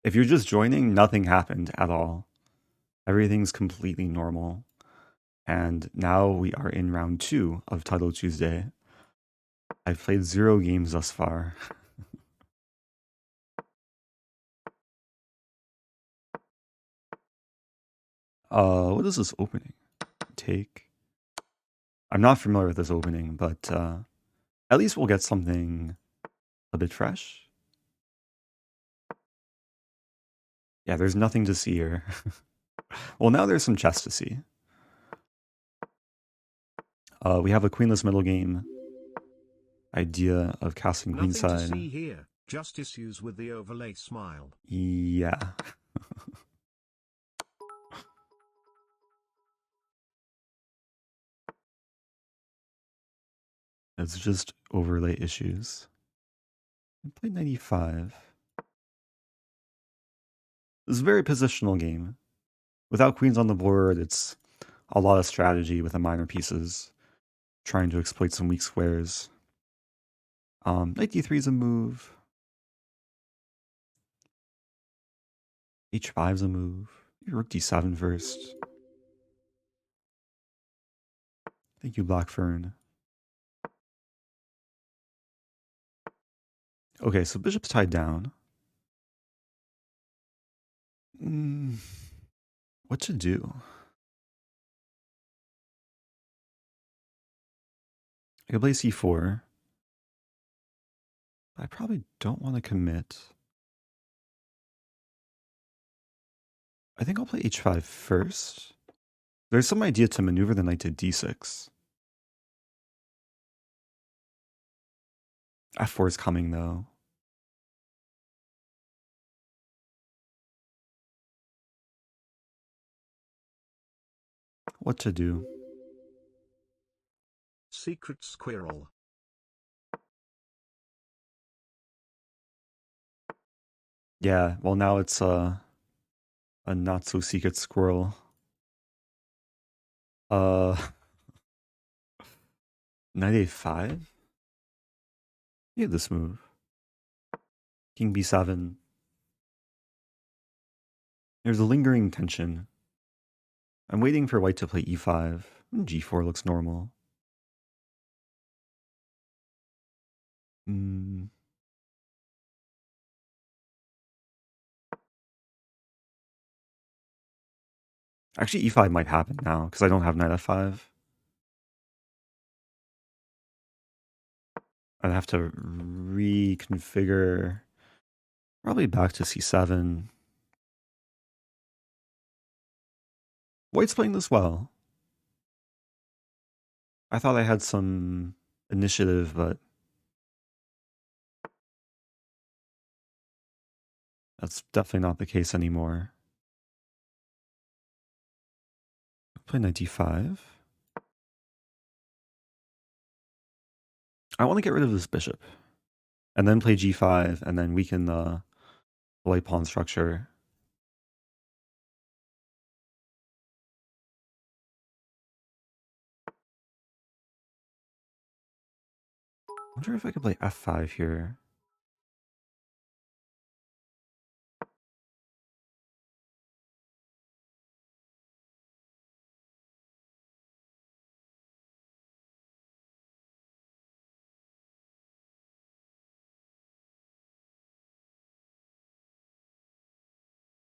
If you're just joining, nothing happened at all. Everything's completely normal. And now we are in round 2 of Title Tuesday. I've played 0 games thus far. What is this opening? Take. I'm not familiar with this opening, but at least we'll get something a bit fresh. Yeah, there's nothing to see here. Well, now there's some chess to see. We have a queenless middle game. Idea of casting Nothing to queenside. see here, just issues with the overlay smile. Yeah. It's just overlay issues. I played 95. This is a very positional game. Without queens on the board, it's a lot of strategy with the minor pieces, trying to exploit some weak squares. Knight d3 is a move. h5 is a move. Rook d7 first. Thank you, Blackfern. Okay, so bishop's tied down. What to do? I could play c4. I probably don't want to commit. I think I'll play h5 first. There's some idea to maneuver the knight to d6. f4 is coming, though. What to do? Secret squirrel. Yeah, well now it's a not so secret squirrel. Uh Knight a5? Yeah, this move. King b7. There's a lingering tension. I'm waiting for white to play e5. g4 looks normal. Actually, e5 might happen now, because I don't have knight f5. I'd have to reconfigure. Probably back to c7. White's playing this well. I thought I had some initiative, but that's definitely not the case anymore. Play knight d5. I want to get rid of this bishop. And then play g5, and then weaken the white pawn structure. I wonder if I could play f5 here.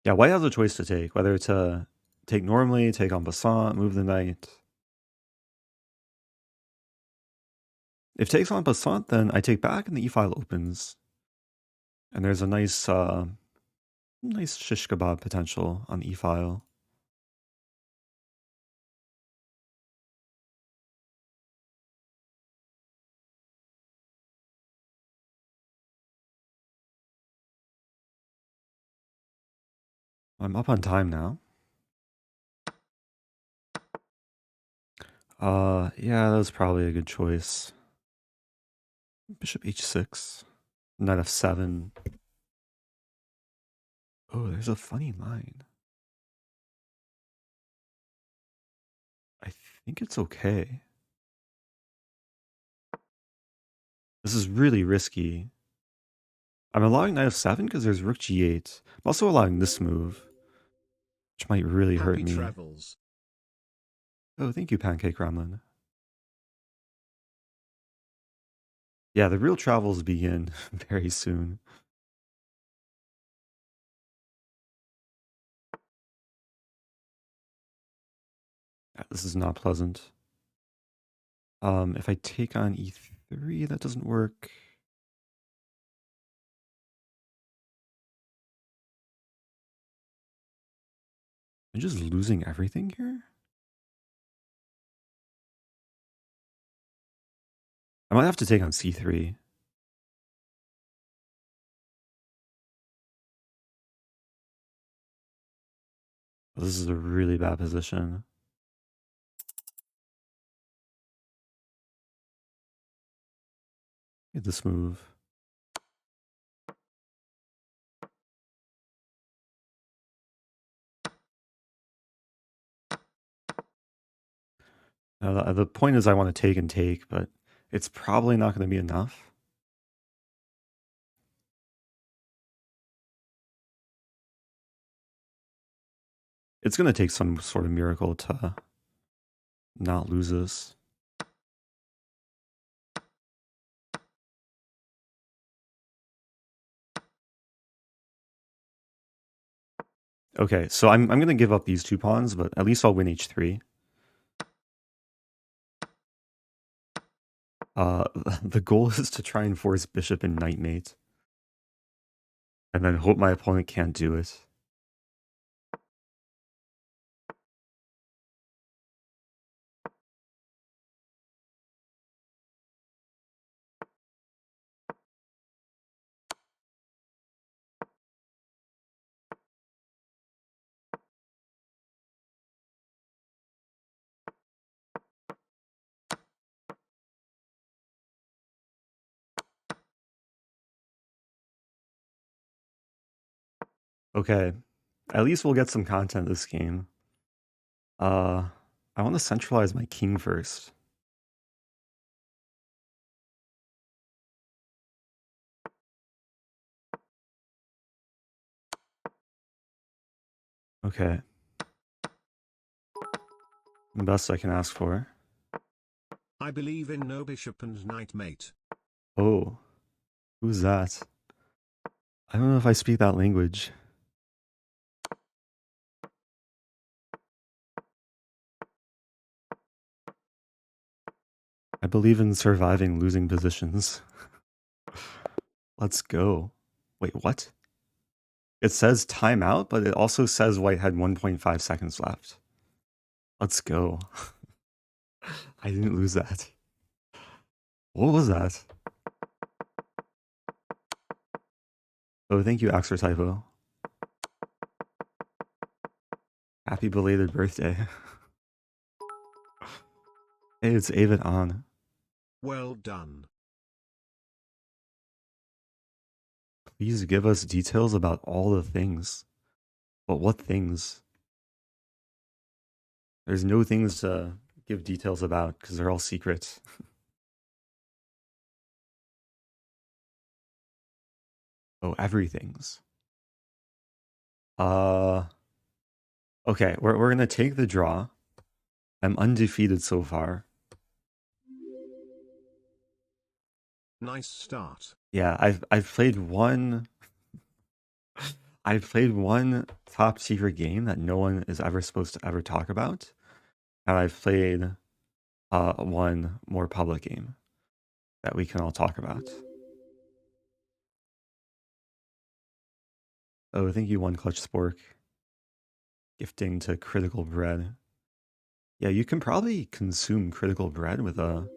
Yeah, white has a choice to take, whether to take normally, take en passant, move the knight. If takes en passant, then I take back and the e-file opens. And there's a nice shish kebab potential on e-file. I'm up on time now. Yeah, that was probably a good choice. Bishop h6, knight f7. Oh, there's a funny line. I think it's okay. This is really risky. I'm allowing knight f7 because there's rook g8. I'm also allowing this move, which might really hurt Happy me. travels. Oh, thank you, Pancake Ramen. Yeah, the real travels begin very soon. This is not pleasant. If I take on e3, that doesn't work. I'm just losing everything here? I might have to take on c3. This is a really bad position. Get this move. Now, the point is I want to take and take, but it's probably not going to be enough. It's going to take some sort of miracle to not lose this. Okay, so I'm going to give up these two pawns, but at least I'll win h3. The goal is to try and force bishop and knight mate. And then hope my opponent can't do it. Okay, at least we'll get some content this game. I want to centralize my king first. Okay. The best I can ask for. I believe in no bishop and knight mate. Oh, who's that? I don't know if I speak that language. I believe in surviving losing positions. Let's go. Wait, what? It says timeout, but it also says white had 1.5 seconds left. Let's go. I didn't lose that. What was that? Oh, thank you, Axer Typo. Happy belated birthday. Hey, it's Avid on. Well done. Please give us details about all the things. But what things? There's no things to give details about because they're all secrets. Oh, everything's. Okay, we're gonna take the draw. I'm undefeated so far. Nice start. Yeah, I've played one I've played one top secret game that no one is ever supposed to ever talk about. And I've played one more public game that we can all talk about. Oh, thank you, One Clutch Spork. Gifting to Critical Bread. Yeah, you can probably consume Critical Bread with a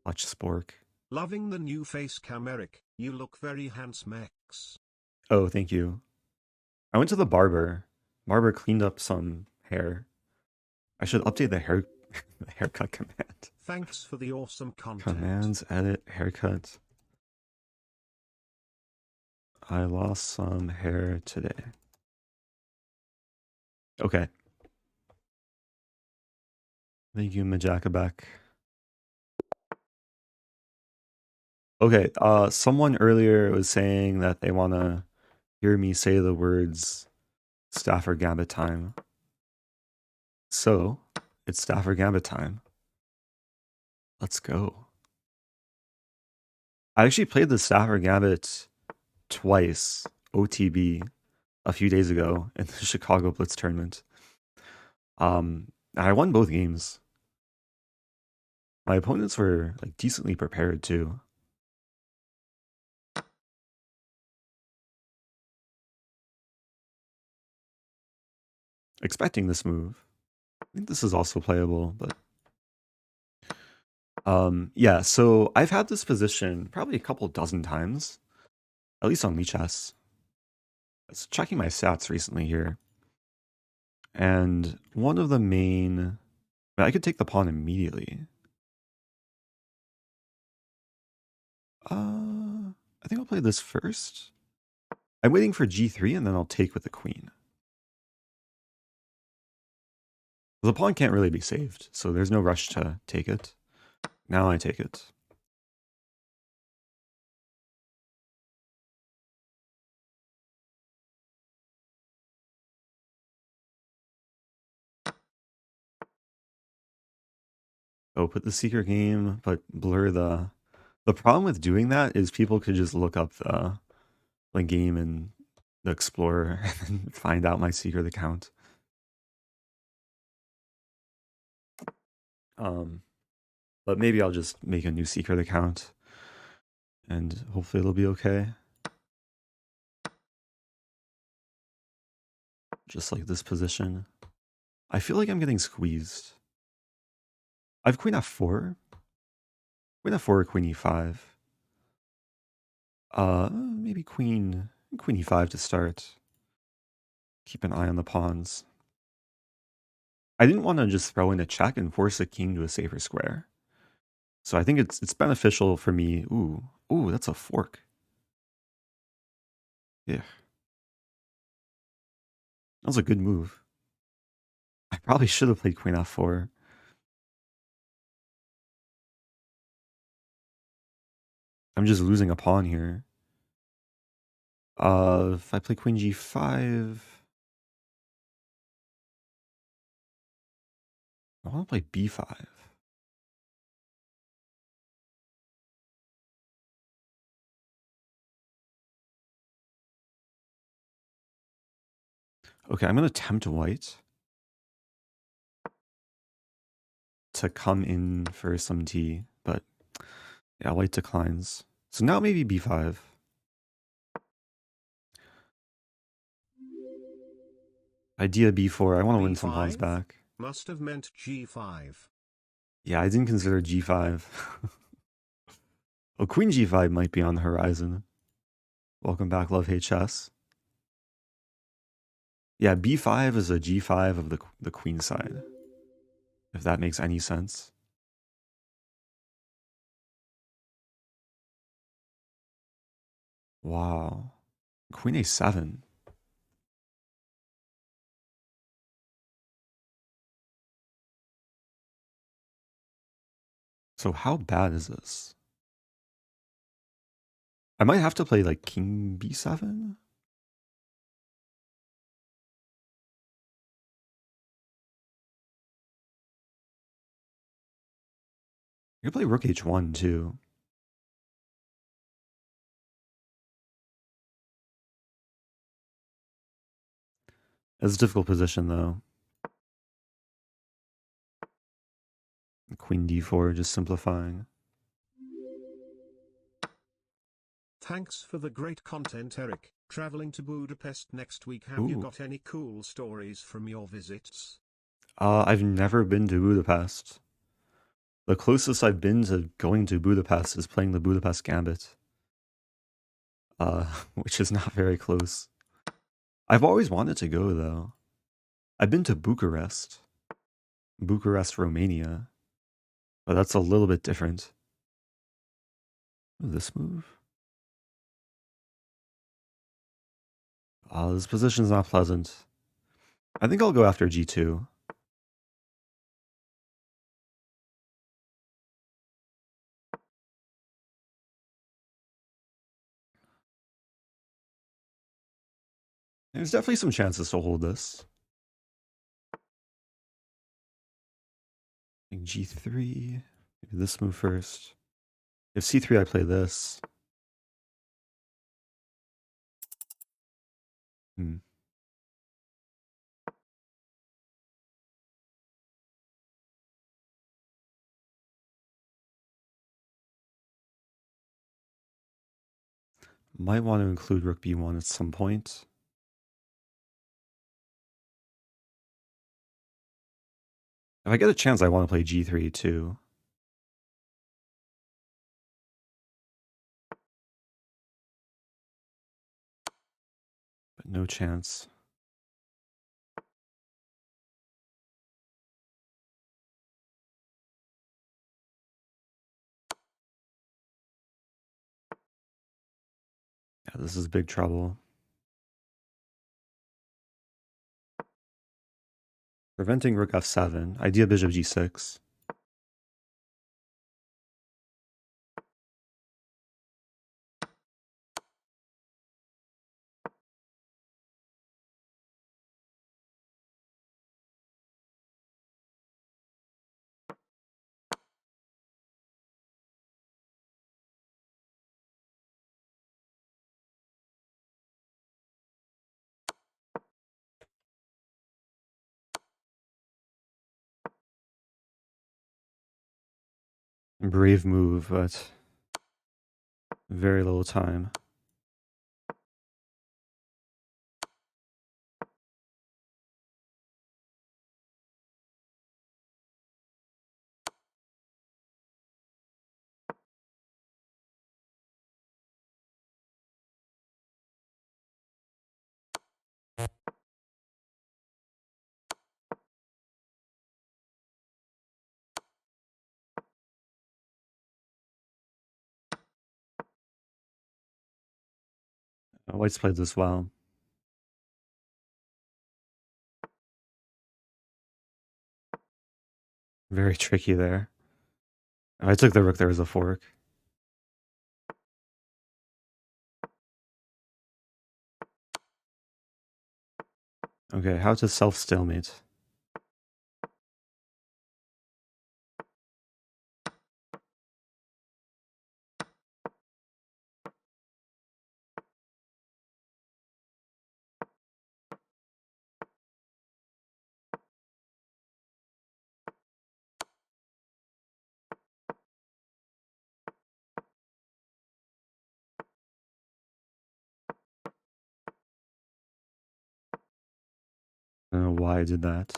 Clutch Spork. Loving the new face cam, Eric. You look very handsome, X. Oh, thank you. I went to the barber. Barber cleaned up some hair. I should update the the haircut command. Thanks for the awesome content. Commands, edit, haircut. I lost some hair today. Okay. Thank you, Majakabek. Okay, someone earlier was saying that they want to hear me say the words Stafford Gambit time. So, it's Stafford Gambit time. Let's go. I actually played the Stafford Gambit twice, OTB, a few days ago in the Chicago Blitz tournament. And I won both games. My opponents were like decently prepared too. Expecting this move. I think this is also playable, but yeah, so I've had this position probably a couple dozen times, at least on Lichess. I was checking my stats recently here. And one of the main I could take the pawn immediately. I think I'll play this first. I'm waiting for g3 and then I'll take with the queen. The pawn can't really be saved, so there's no rush to take it. Now I take it. Oh, put the secret game, but blur the... The problem with doing that is people could just look up the game in the Explorer and find out my secret account. But maybe I'll just make a new secret account and hopefully it'll be okay. Just like this position. I feel like I'm getting squeezed. I have queen f4. Queen f4 or queen e5. Maybe queen e5 to start. Keep an eye on the pawns. I didn't want to just throw in a check and force a king to a safer square. So I think it's beneficial for me. Ooh, that's a fork. Yeah. That was a good move. I probably should have played queen f4. I'm just losing a pawn here. If I play queen g5, I want to play b5. Okay, I'm going to tempt white to come in for some tea, but yeah, white declines. So now maybe b5. Idea b4. I want to win some pawns B5? back. Must have meant G5. Yeah, I didn't consider g5. Oh, queen g5 might be on the horizon. Welcome back, Love Hate Chess. Yeah, b5 is a g5 of the queen side, if that makes any sense. Wow. Queen a7. So how bad is this? I might have to play like king b7? You can play rook h1 too. It's a difficult position though. Queen d4, just simplifying. Thanks for the great content, Eric. Traveling to Budapest next week. Have you Ooh. got any cool stories from your visits? I've never been to Budapest. The closest I've been to going to Budapest is playing the Budapest Gambit. Which is not very close. I've always wanted to go though. I've been to Bucharest, Romania, but that's a little bit different. This move? This position's not pleasant. I think I'll go after g2. There's definitely some chances to hold this. Like g3, maybe this move first. If c3, I play this. Hmm. Might want to include rook b1 at some point. If I get a chance, I want to play g3 too. But no chance. Yeah, this is big trouble. Preventing rook f7. Idea bishop g6. Brave move, but very little time. White's played this well. Very tricky there. If I took the rook, there was a fork. Okay, how to self-stalemate. I don't know why I did that.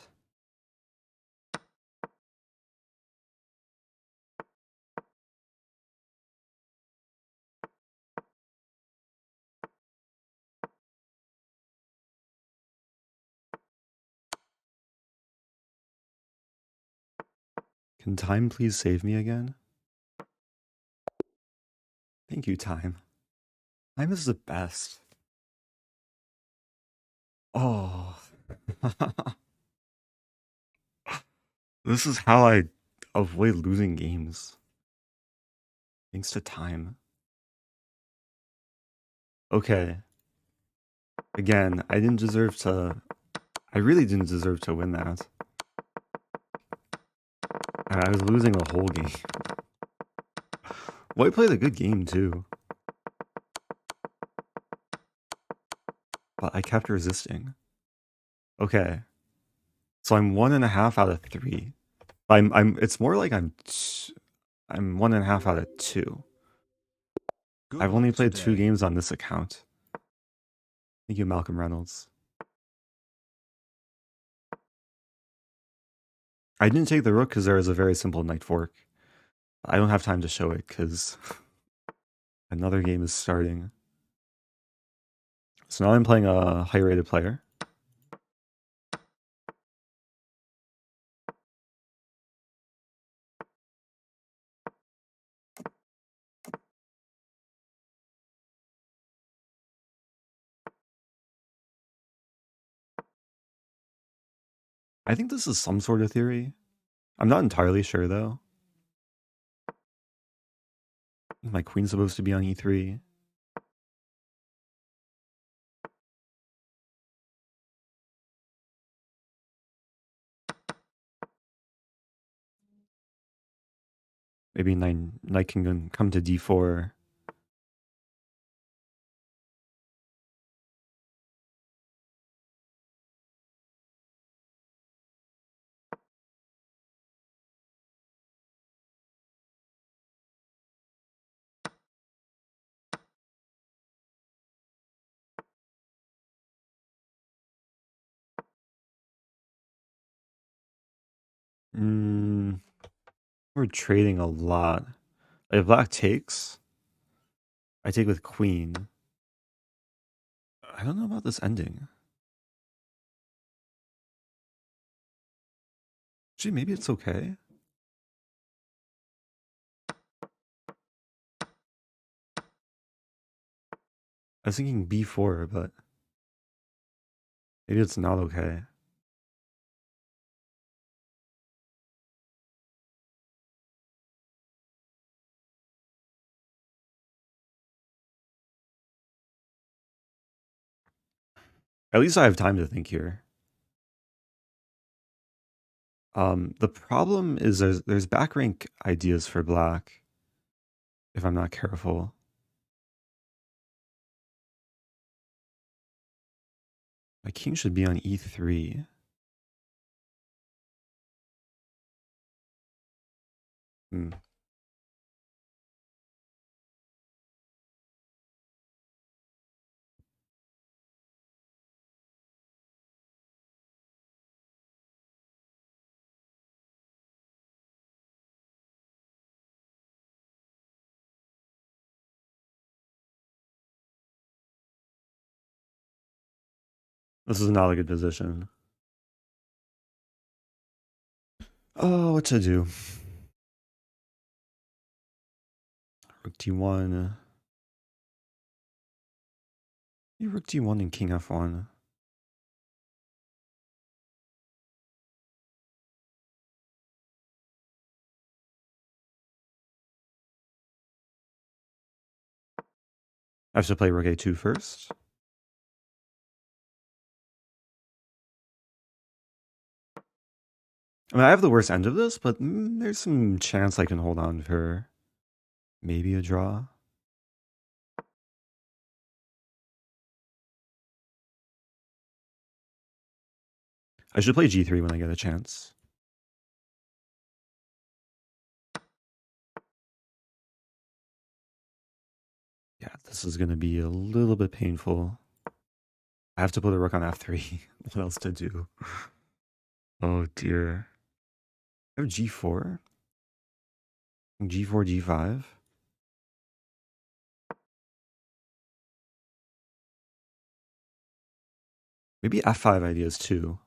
Can time please save me again? Thank you, time. Time is the best. Oh. This is how I avoid losing games. Thanks to time. Okay. Again, I didn't deserve to... I really didn't deserve to win that. I was losing the whole game. White played a good game, too. But I kept resisting. Okay. So I'm 1.5 out of 3. It's more like I'm 1.5 out of 2. Good I've only luck played 2 today. games on this account. Thank you, Malcolm Reynolds. I didn't take the rook because there was a very simple knight fork. I don't have time to show it because another game is starting. So now I'm playing a higher rated player. I think this is some sort of theory. I'm not entirely sure though. My queen's supposed to be on e3. Maybe knight can come to d4. Mm, we're trading a lot. If black takes, I take with queen. I don't know about this ending. Actually, maybe it's okay. I was thinking b4, but maybe it's not okay. At least I have time to think here. The problem is there's back rank ideas for black if I'm not careful. My king should be on e3. Hmm. This is not a good position. Oh, what to do? Rook d1. Maybe rook d1 and king f1. I have to play rook a2 first. I mean, I have the worst end of this, but there's some chance I can hold on for maybe a draw. I should play g3 when I get a chance. Yeah, this is going to be a little bit painful. I have to put a rook on f3. What else to do? Oh dear. I have g4. G4, g5. Maybe f5 ideas too.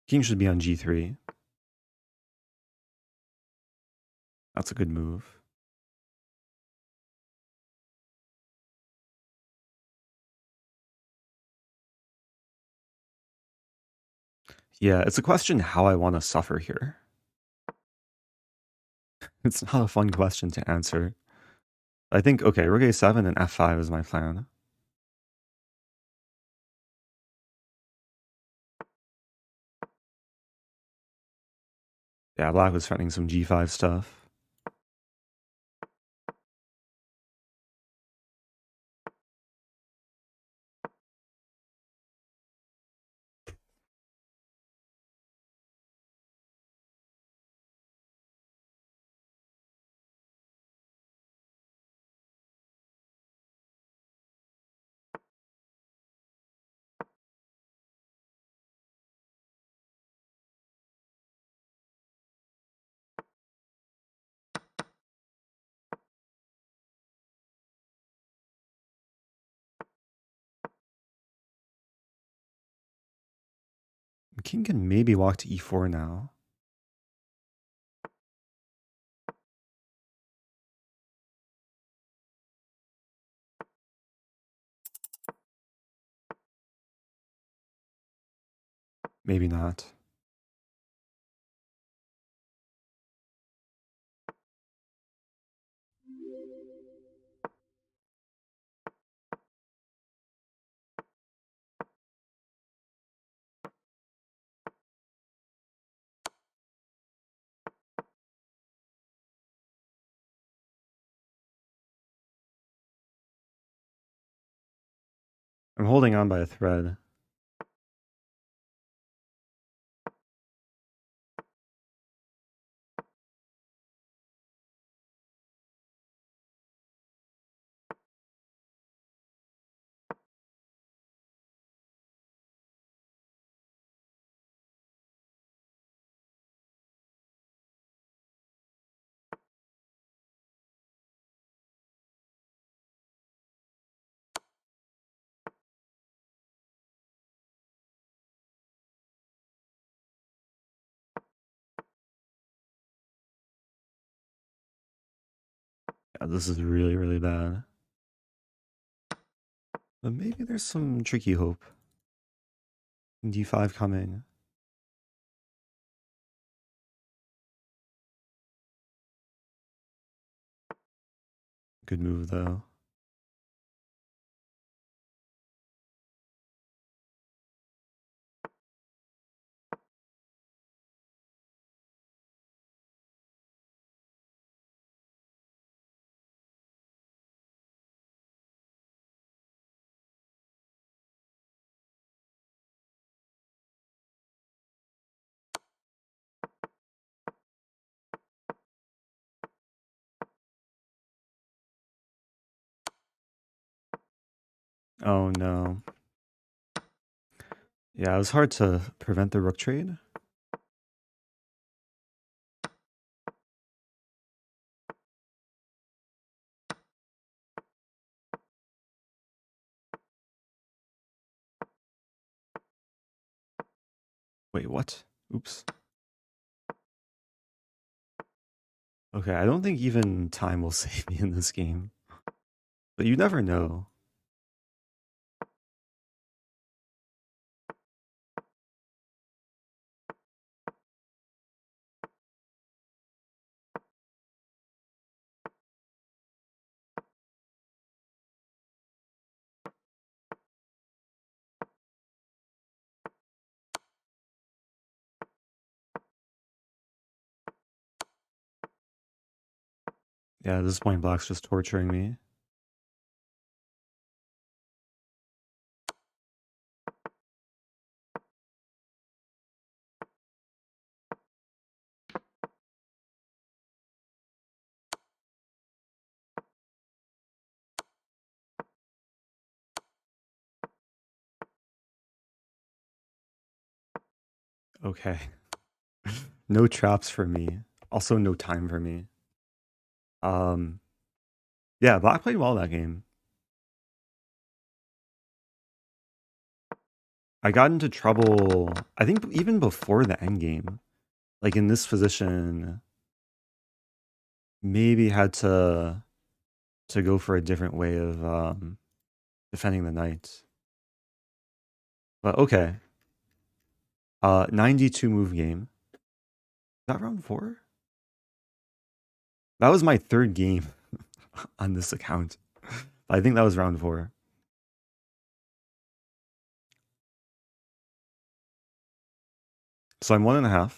King should be on g3. That's a good move. Yeah, it's a question how I want to suffer here. It's not a fun question to answer. I think, okay, rook a7 and f5 is my plan. Yeah, black was threatening some g5 stuff. King can maybe walk to e4 now. Maybe not. I'm holding on by a thread. Yeah, this is really, really bad. But maybe there's some tricky hope. D5 coming. Good move though. Oh no. Yeah, it was hard to prevent the rook trade. Wait, what? Oops. Okay, I don't think even time will save me in this game. But you never know. Yeah, at this point, Black's just torturing me. Okay. No traps for me. Also, no time for me. Um, yeah, Black played well that game. I got into trouble, I think even before the end game. Like in this position, maybe had to go for a different way of defending the knight. But okay. 92 move game. Is that round 4? That was my third game on this account. I think that was round 4. So I'm 1.5.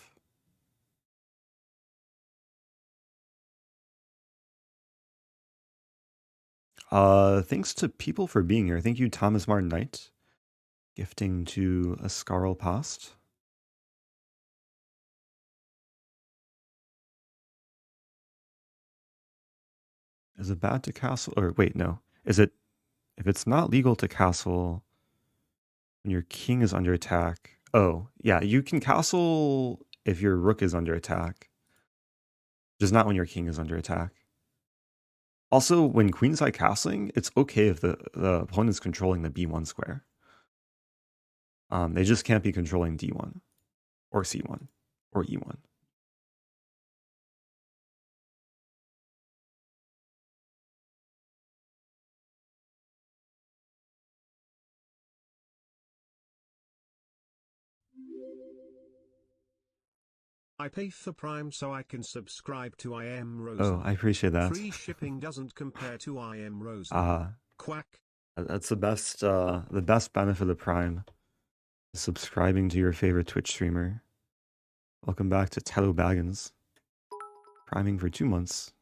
Thanks to people for being here. Thank you, Thomas Martin Knight, gifting to a Scarl Past. Is it bad to castle? Or wait, no. Is it, if it's not legal to castle when your king is under attack? Oh, yeah, you can castle if your rook is under attack, just not when your king is under attack. Also, when queenside castling, it's okay if the opponent's controlling the b1 square. They just can't be controlling d1 or c1 or e1. I pay for Prime so I can subscribe to I Am Oh, Rosen. I appreciate that. Free shipping doesn't compare to I Am Rosen. Quack. That's the best benefit of Prime. Subscribing to your favorite Twitch streamer. Welcome back to Tello Baggins. Priming for 2 months.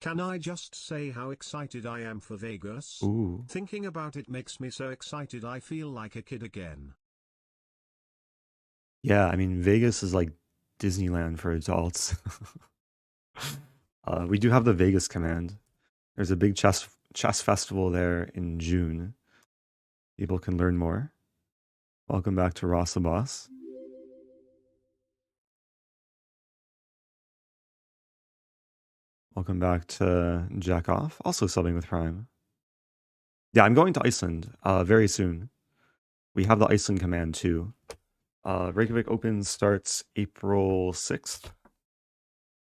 Can I just say how excited I am for Vegas? Ooh. Thinking about it makes me so excited I feel like a kid again. Yeah, I mean, Vegas is like Disneyland for adults. We do have the Vegas Command. There's a big chess festival there in June. People can learn more. Welcome back to Ross the Boss. Welcome back to Jack Off, also subbing with Prime. Yeah, I'm going to Iceland very soon. We have the Iceland Command too. Reykjavik Open starts April 6th.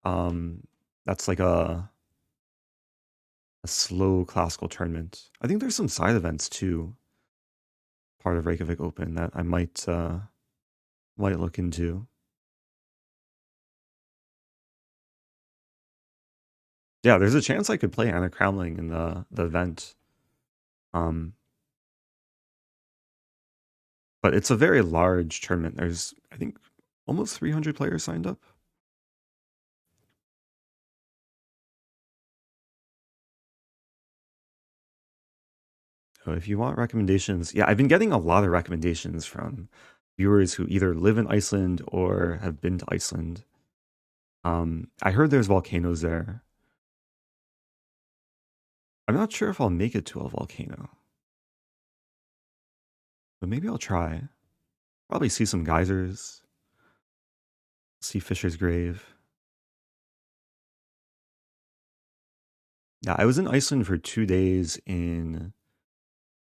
That's like a slow classical tournament. I think there's some side events too, part of Reykjavik Open that I might look into. Yeah, there's a chance I could play Anna Cramling in the event. Um, but it's a very large tournament. There's I think almost 300 players signed up. So if you want recommendations, yeah, I've been getting a lot of recommendations from viewers who either live in Iceland or have been to Iceland. I heard there's volcanoes there. I'm not sure if I'll make it to a volcano, but maybe I'll try. Probably see some geysers, see Fisher's Grave. Yeah, I was in Iceland for 2 days in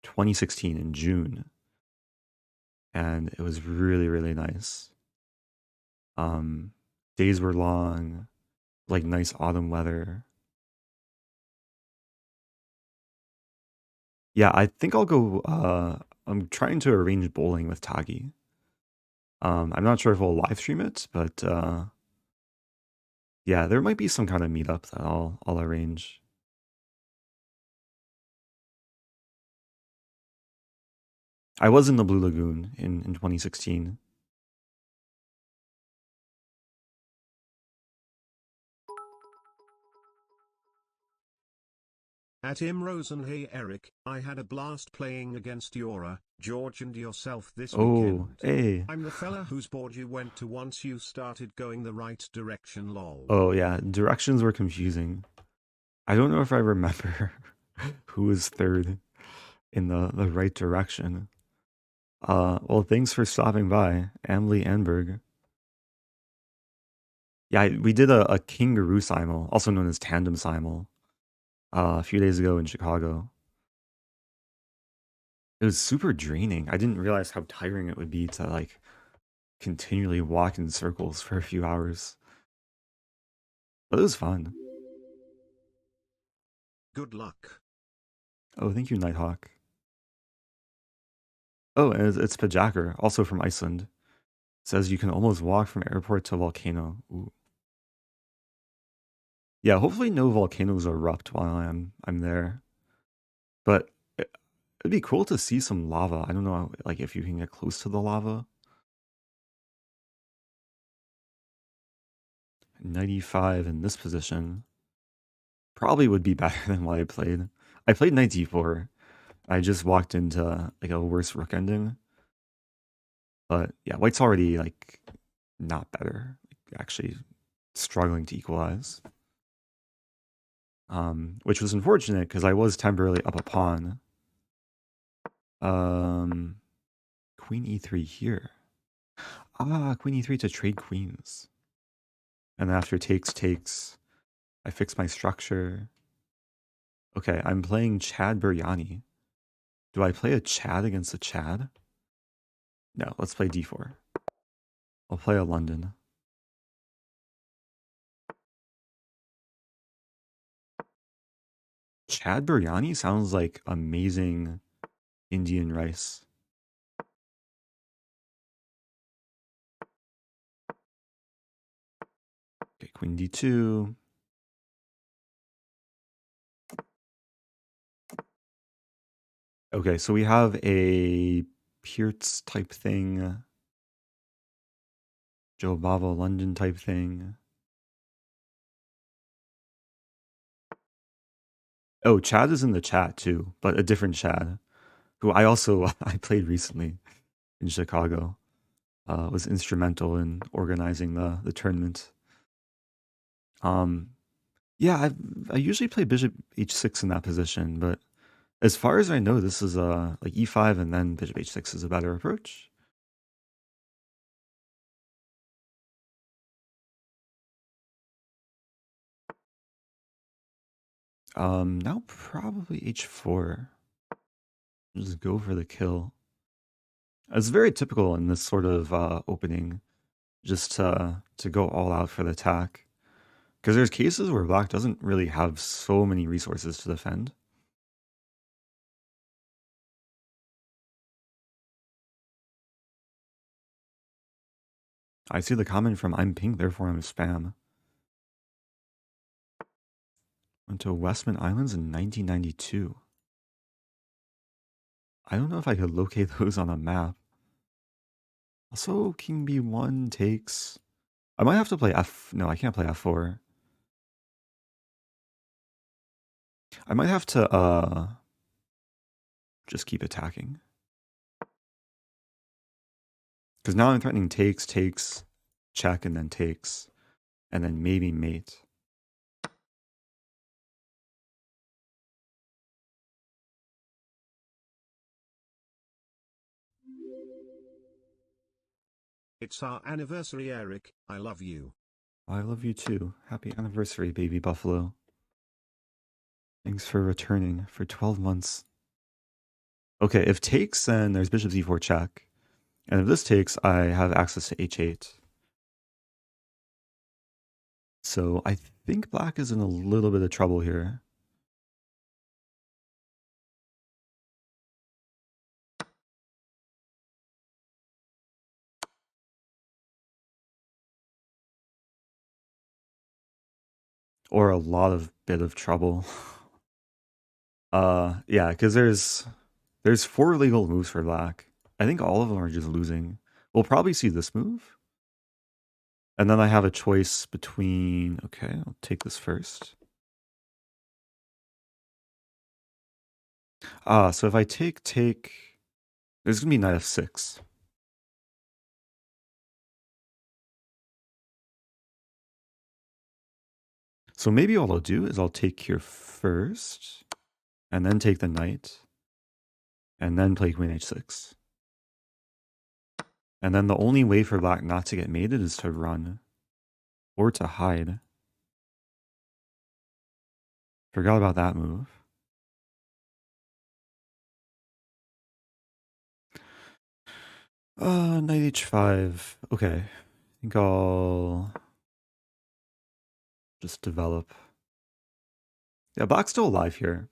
2016 in June, and it was really, really nice. Um, Days were long, like nice autumn weather. Yeah, I think I'll go. I'm trying to arrange bowling with Tagi. I'm not sure if we'll live stream it, but yeah, there might be some kind of meetup that I'll arrange. I was in the Blue Lagoon in 2016. At Rosen, hey Eric, I had a blast playing against Yora, George and yourself this Oh, weekend. hey. I'm the fella whose board you went to once you started going the right direction lol. Oh yeah, directions were confusing. I don't know if I remember who was third in the right direction. Well, thanks for stopping by, Emily Anberg. Yeah, we did a kangaroo simul, also known as tandem simul, a few days ago in Chicago. It was super draining. I didn't realize how tiring it would be to like continually walk in circles for a few hours. But it was fun. Good luck. Oh, thank you, Nighthawk. Oh, and it's Pajacker, also from Iceland. Says you can almost walk from airport to volcano. Ooh. Yeah, hopefully no volcanoes erupt while I'm there. But it'd be cool to see some lava. I don't know, like if you can get close to the lava. 95 in this position probably would be better than what I played. I played knight d4. I just walked into like a worse rook ending. But yeah, white's already like not better. Like, actually struggling to equalize. Which was unfortunate because I was temporarily up a pawn. Um, Queen e3 here. Ah, queen e3 to trade queens. And after takes, I fix my structure. Okay, I'm playing Chad Biryani. Do I play a Chad against a Chad? No, let's play d4. I'll play a London. Chad Biryani sounds like amazing Indian rice. Okay, queen d2. Okay, so we have a Peertz type thing, Joe Bava London type thing. Oh, Chad is in the chat too, but a different Chad, who I also I played recently in Chicago. Was instrumental in organizing the tournament. Um, yeah, I usually play Bishop H6 in that position, but as far as I know, this is like E5 and then Bishop H6 is a better approach. Now probably H4. Just go for the kill. It's very typical in this sort of opening, just to go all out for the attack. Because there's cases where black doesn't really have so many resources to defend. I see the comment from I'm pink, therefore I'm spam. Went to Westman Islands in 1992. I don't know if I could locate those on a map. Also, King B1 takes... I might have to play F... No, I can't play F4. I might have to, just keep attacking. Because now I'm threatening takes, check, and then takes. And then maybe mate. It's our anniversary, Eric. I love you. I love you too. Happy anniversary, baby buffalo. Thanks for returning for 12 months. Okay, if takes, then there's bishop d4 check. And if this takes, I have access to h8. So I think black is in a little bit of trouble here. Or a lot of bit of trouble. Yeah, because there's 4 legal moves for black. I think all of them are just losing. We'll probably see this move. And then I have a choice between... Okay, I'll take this first. So if I take... There's going to be knight f6. So maybe what I'll do is I'll take here first, and then take the knight, and then play queen h6. And then the only way for black not to get mated is to run, or to hide. Forgot about that move. Knight h5. Okay, I think I'll just develop. Yeah, black's still alive here.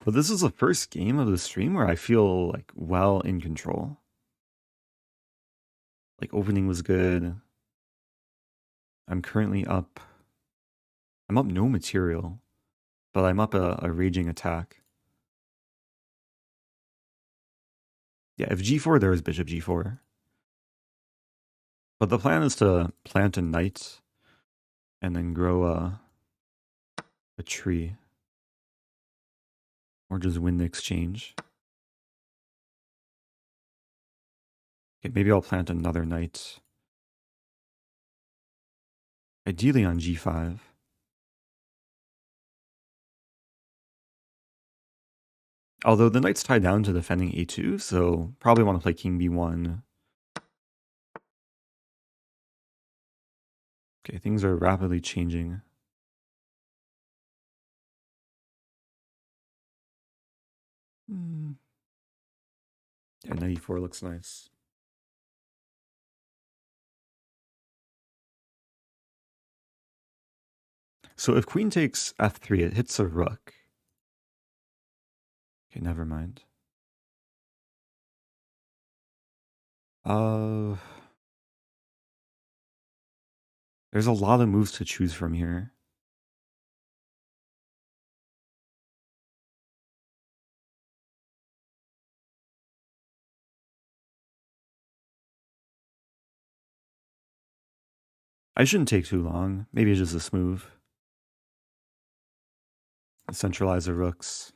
But this is the first game of the stream where I feel like well in control. Like opening was good. I'm currently up. I'm up no material, but I'm up a raging attack. Yeah, if g4, there is bishop g4. But the plan is to plant a knight and then grow a tree. Or just win the exchange. Okay, maybe I'll plant another knight. Ideally on g5. Although the knight's tied down to defending a2, so probably want to play king b1. Okay, things are rapidly changing. Yeah, knight e4 looks nice. So if queen takes f3, it hits a rook. Okay, never mind. There's a lot of moves to choose from here. I shouldn't take too long. Maybe it's just this move. Centralize the rooks.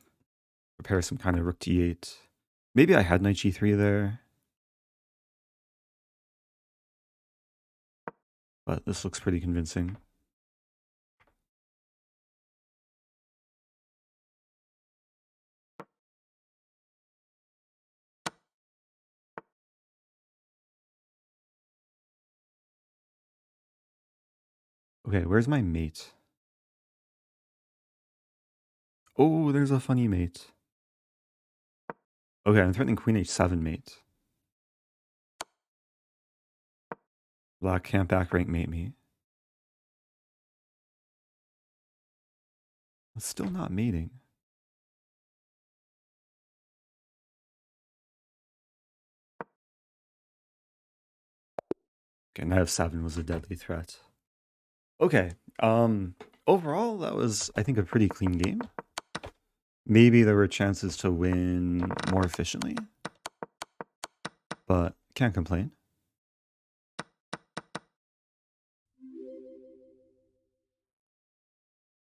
Prepare some kind of rook d8. Maybe I had knight g3 there. But this looks pretty convincing. Okay, where's my mate? Oh, there's a funny mate. Okay, I'm threatening queen h7 mate. Black can't back rank mate me. It's still not mating. Okay, knight f7 was a deadly threat. Okay, overall that was, I think, a pretty clean game. Maybe there were chances to win more efficiently, but can't complain.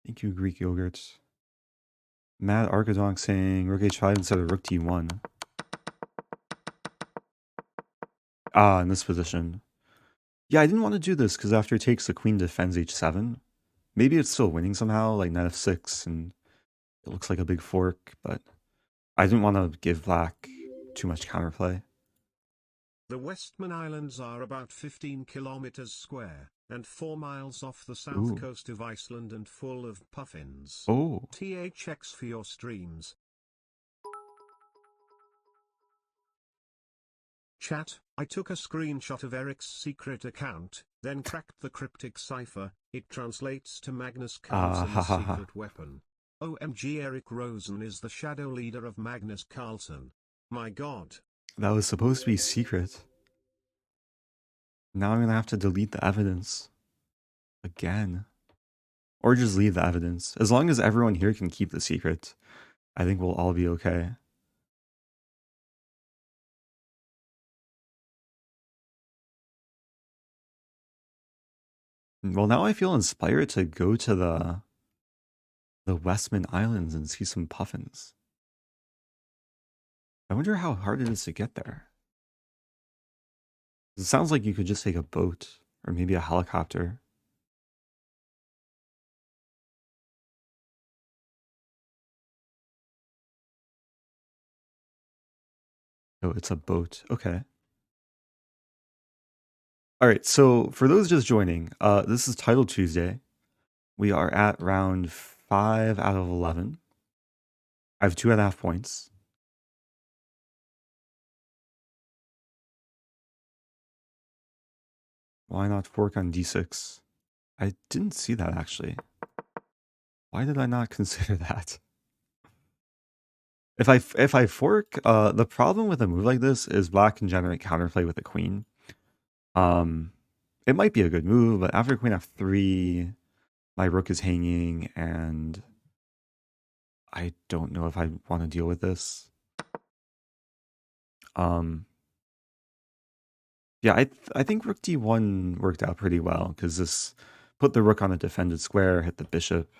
Thank you, Greek yogurts. Mad Archidonk saying rook h5 instead of rook d1. Ah, in this position. Yeah, I didn't want to do this because after it takes, the queen defends h7. Maybe it's still winning somehow, like knight f6, and it looks like a big fork, but I didn't want to give black too much counterplay. The Westman Islands are about 15 kilometers square, and 4 miles off the south coast of Iceland and full of puffins. Oh. THX for your streams. Chat, I took a screenshot of Eric's secret account, then cracked the cryptic cipher. It translates to Magnus Carlsen's secret weapon. OMG, Eric Rosen is the shadow leader of Magnus Carlsen. My god. That was supposed to be secret. Now I'm gonna have to delete the evidence. Again. Or just leave the evidence. As long as everyone here can keep the secret, I think we'll all be okay. Well, now I feel inspired to go to the Westman Islands and see some puffins. I wonder how hard it is to get there. It sounds like you could just take a boat or maybe a helicopter. Oh, it's a boat. Okay. All right, so for those just joining, this is Title Tuesday. We are at round 5 out of 11. I have 2.5 points. Why not fork on d6? I didn't see that, actually. Why did I not consider that? If I fork, the problem with a move like this is black can generate counterplay with the queen. It might be a good move, but after queen f3, my rook is hanging, and I don't know if I want to deal with this. Yeah, I think rook d1 worked out pretty well, because this put the rook on a defended square, hit the bishop.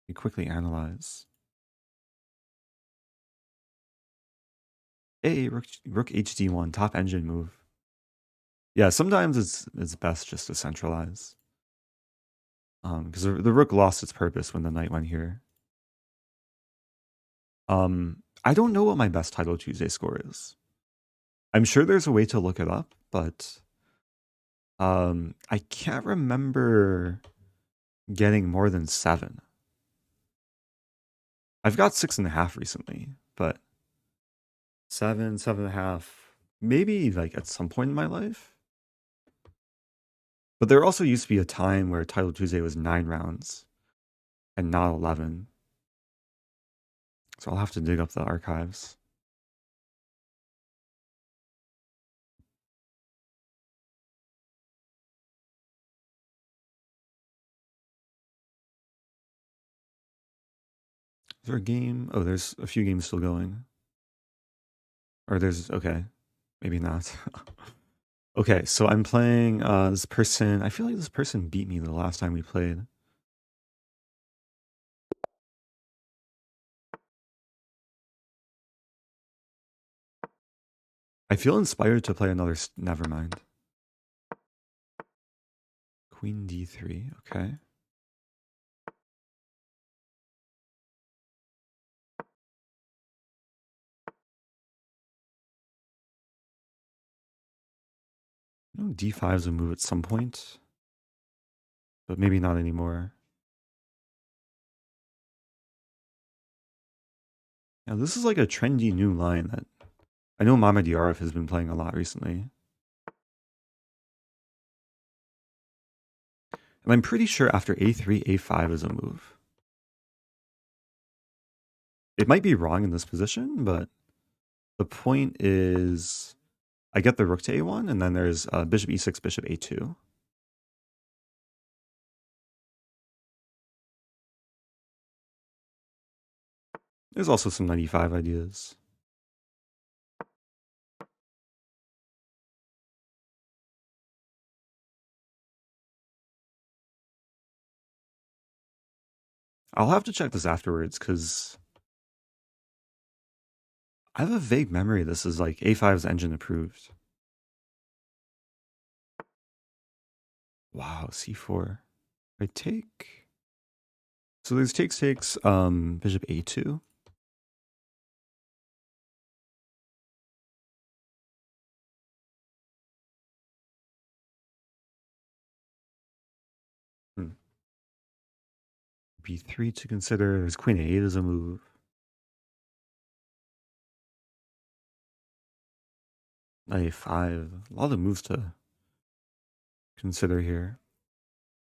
You quickly analyze. Hey, rook hd1, top engine move. Yeah, sometimes it's best just to centralize. Because the rook lost its purpose when the knight went here. I don't know what my best Title Tuesday score is. I'm sure there's a way to look it up, but I can't remember getting more than 7. I've got 6.5 recently, but 7, 7.5, maybe like at some point in my life. But there also used to be a time where Title Tuesday was 9 rounds and not 11. So I'll have to dig up the archives. Is there a game? Oh, there's a few games still going. Or there's, okay, maybe not. Okay, so I'm playing this person. I feel like this person beat me the last time we played. I feel inspired to play another. Never mind. Queen d3. Okay. I know d5 is a move at some point, but maybe not anymore. Yeah, this is like a trendy new line that I know Mama Diarra has been playing a lot recently. And I'm pretty sure after a3, a5 is a move. It might be wrong in this position, but the point is I get the rook to a1, and then there's bishop e6, bishop a2. There's also some 95 ideas. I'll have to check this afterwards, because I have a vague memory this is like a5's engine approved. Wow, c4. I take... So there's takes, bishop a2. b3 to consider. There's queen a8 as a move. a5. A lot of moves to consider here.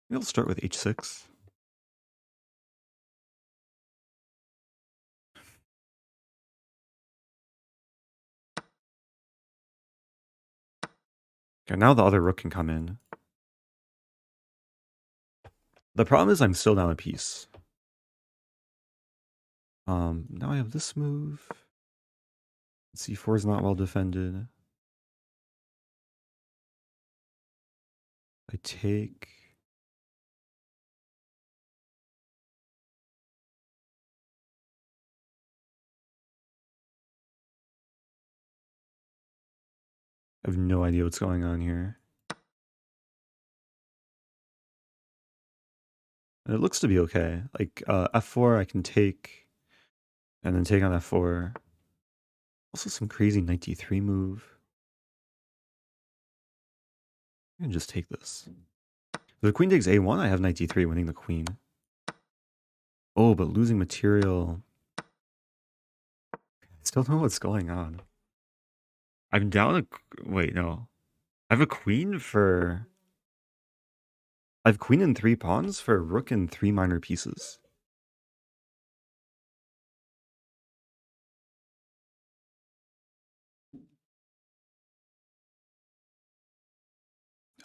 Maybe I'll start with h6. Okay, now the other rook can come in. The problem is I'm still down a piece. Now I have this move. c4 is not well defended. I take... I have no idea what's going on here. And it looks to be okay. Like, f4 I can take, and then take on f4. Also some crazy knight d3 move. I can just take this. If the queen takes a1, I have knight d3 winning the queen. Oh, but losing material. I still don't know what's going on. I'm down a... Wait, no. I have a queen for... I have queen and 3 pawns for rook and 3 minor pieces.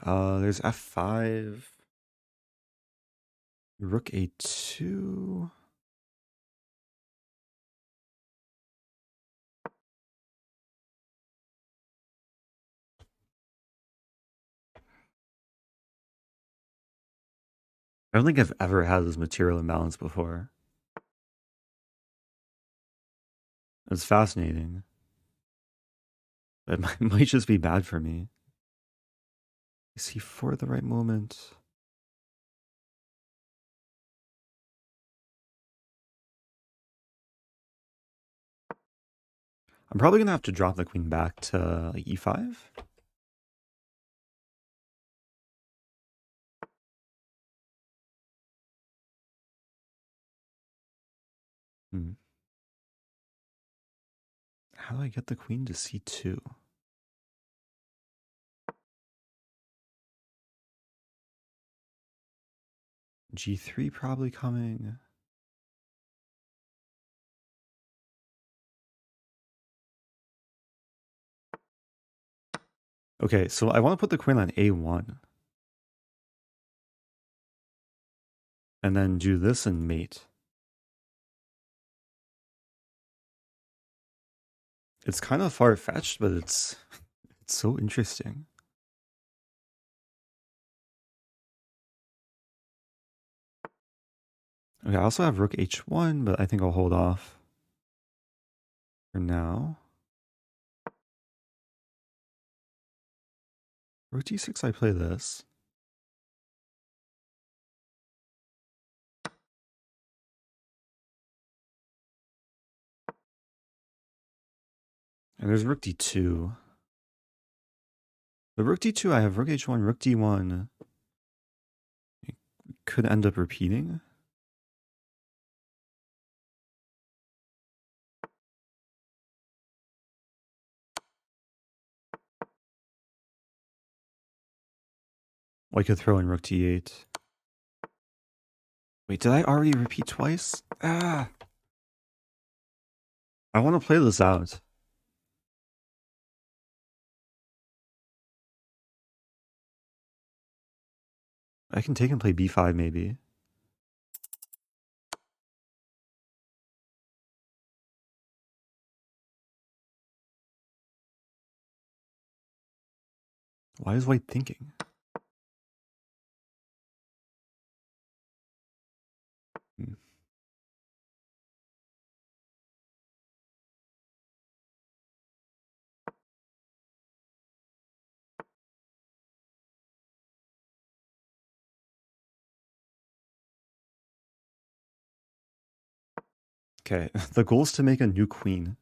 There's f5. Rook a2. I don't think I've ever had this material imbalance before. It's fascinating. It might just be bad for me. Is he for the right moment? I'm probably gonna have to drop the queen back to like e5. How do I get the queen to c2? g3 probably coming. Okay, so I want to put the queen on a1. And then do this and mate. It's kind of far-fetched, but it's so interesting. Okay, I also have rook h1, but I think I'll hold off for now. Rook d6, I play this. And there's rook d2. The rook d2, I have rook h1, rook d1. It could end up repeating. Well, I could throw in rook d8. Wait, did I already repeat twice? Ah! I want to play this out. I can take and play b5 maybe. Why is white thinking? Hmm. Okay, the goal is to make a new queen.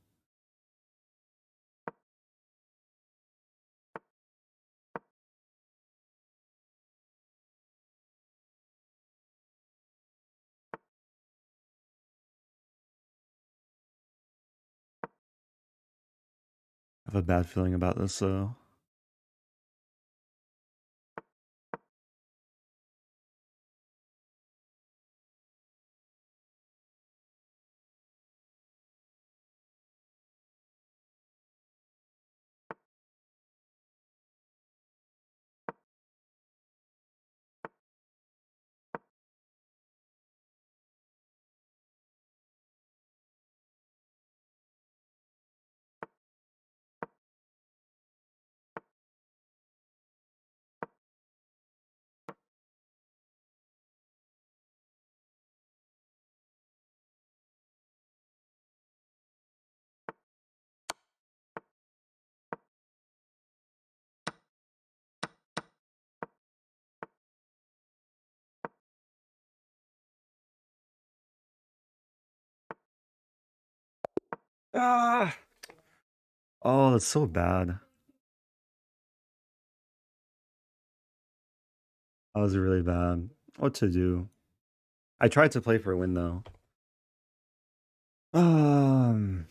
I have a bad feeling about this, though. Ah! Oh, that's so bad. That was really bad. What to do? I tried to play for a win, though. Um,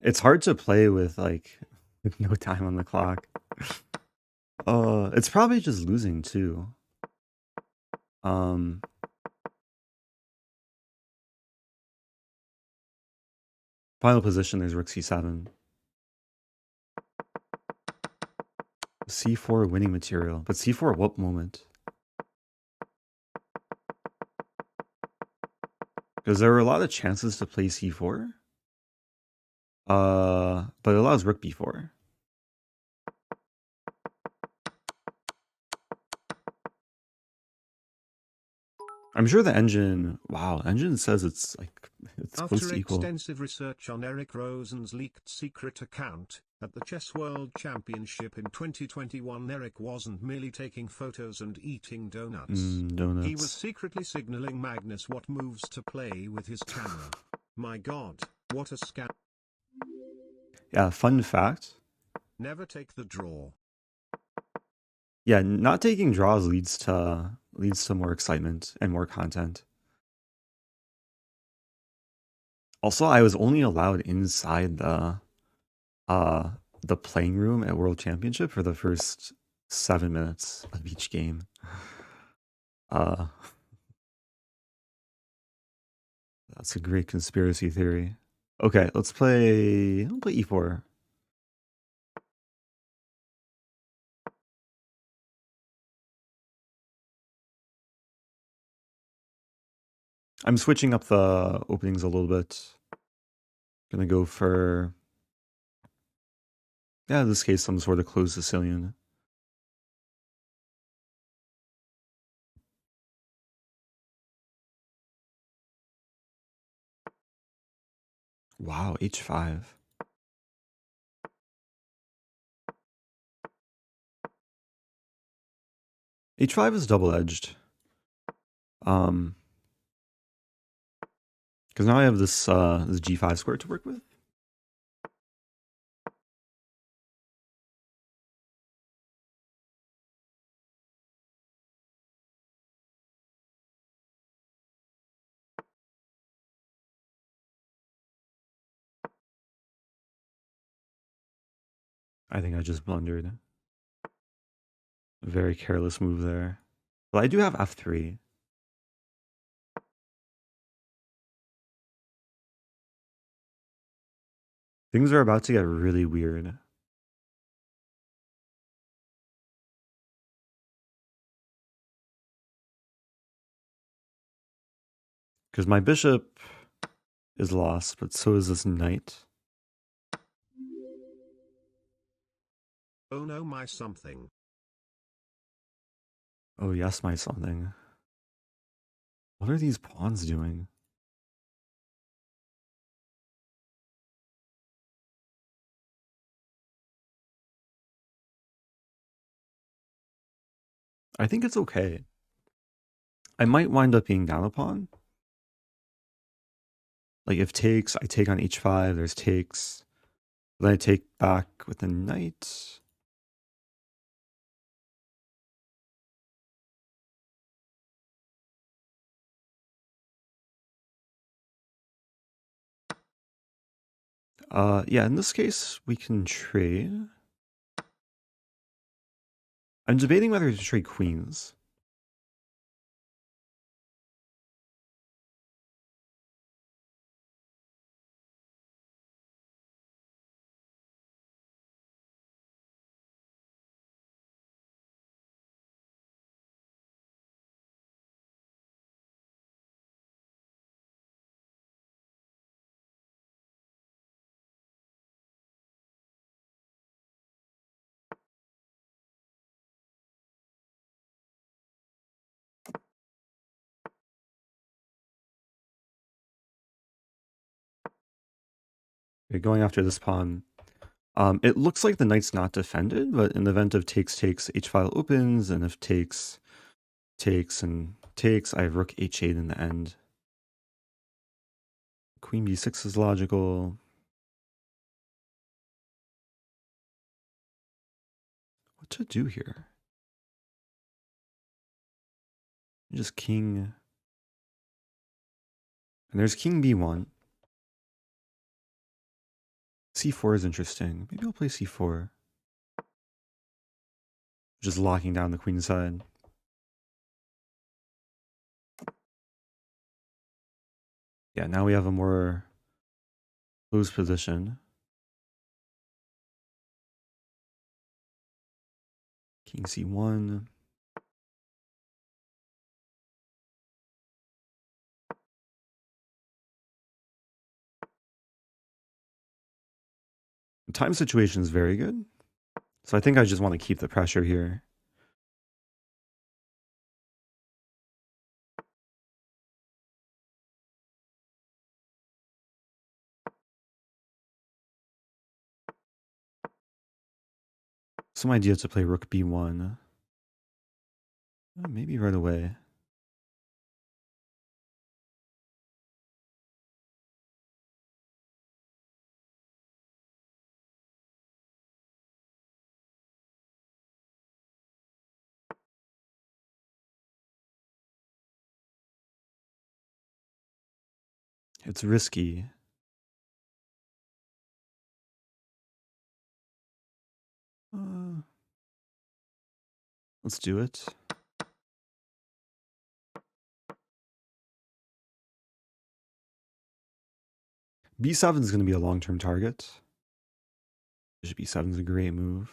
it's hard to play with, like, with no time on the clock. It's probably just losing, too. Um, Final position, there's rook c7. c4 winning material. But c4 at what moment? Because there were a lot of chances to play c4. But it allows rook b4. I'm sure the engine, wow, engine says it's like, it's close After to equal. extensive research on Eric Rosen's leaked secret account, at the Chess World Championship in 2021 Eric wasn't merely taking photos and eating donuts. Donuts. He was secretly signaling Magnus what moves to play with his camera. My god, what a scam. Yeah, fun fact. Never take the draw. Yeah, not taking draws leads to more excitement and more content. Also, I was only allowed inside the playing room at World Championship for the first 7 minutes of each game. That's a great conspiracy theory. Okay, I'll play e4. I'm switching up the openings a little bit. Gonna go for, yeah, in this case, some sort of closed Sicilian. Wow, h5. h5 is double-edged. Because now I have this this g5 square to work with. I think I just blundered. Very careless move there. But I do have f3. Things are about to get really weird. Because my bishop is lost, but so is this knight. Oh no, my something. Oh yes, my something. What are these pawns doing? I think it's okay. I might wind up being down a pawn. Like if takes, I take on h5, there's takes. Then I take back with the knight. Yeah, in this case, we can trade. I'm debating whether to trade queens. Okay, going after this pawn. It looks like the knight's not defended, but in the event of takes, h file opens, and if takes, and takes, I have rook h8 in the end. Queen b6 is logical. What to do here? Just king. And there's king b1. c4 is interesting. Maybe I'll play c4. Just locking down the queen side. Yeah, now we have a more closed position. King c1. The time situation is very good. So I think I just want to keep the pressure here. Some idea to play rook b1. Maybe right away. It's risky. Let's do it. b7 is going to be a long-term target. Bishop b7 is a great move.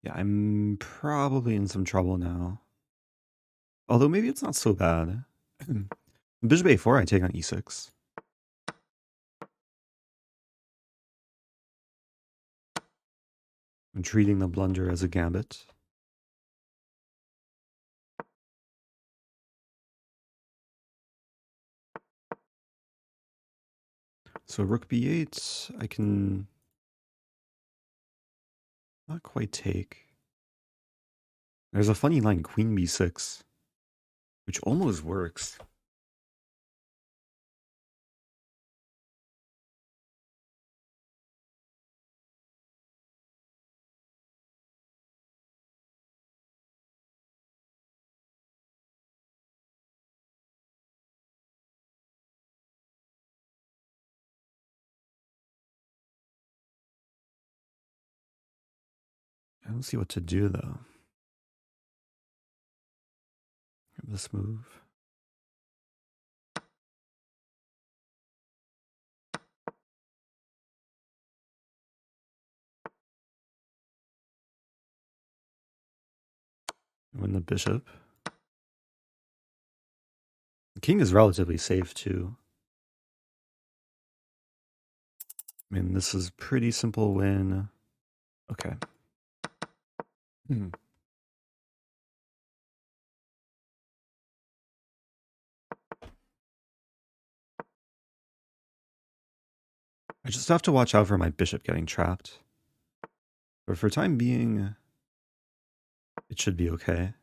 Yeah, I'm probably in some trouble now. Although maybe it's not so bad. Bishop a4, I take on e6. I'm treating the blunder as a gambit. So rook b8, I can not quite take. There's a funny line, queen b6, which almost works. I don't see what to do though. This move. Win the bishop. The king is relatively safe too. I mean, this is pretty simple win. Okay. I just have to watch out for my bishop getting trapped. But for time being, it should be okay.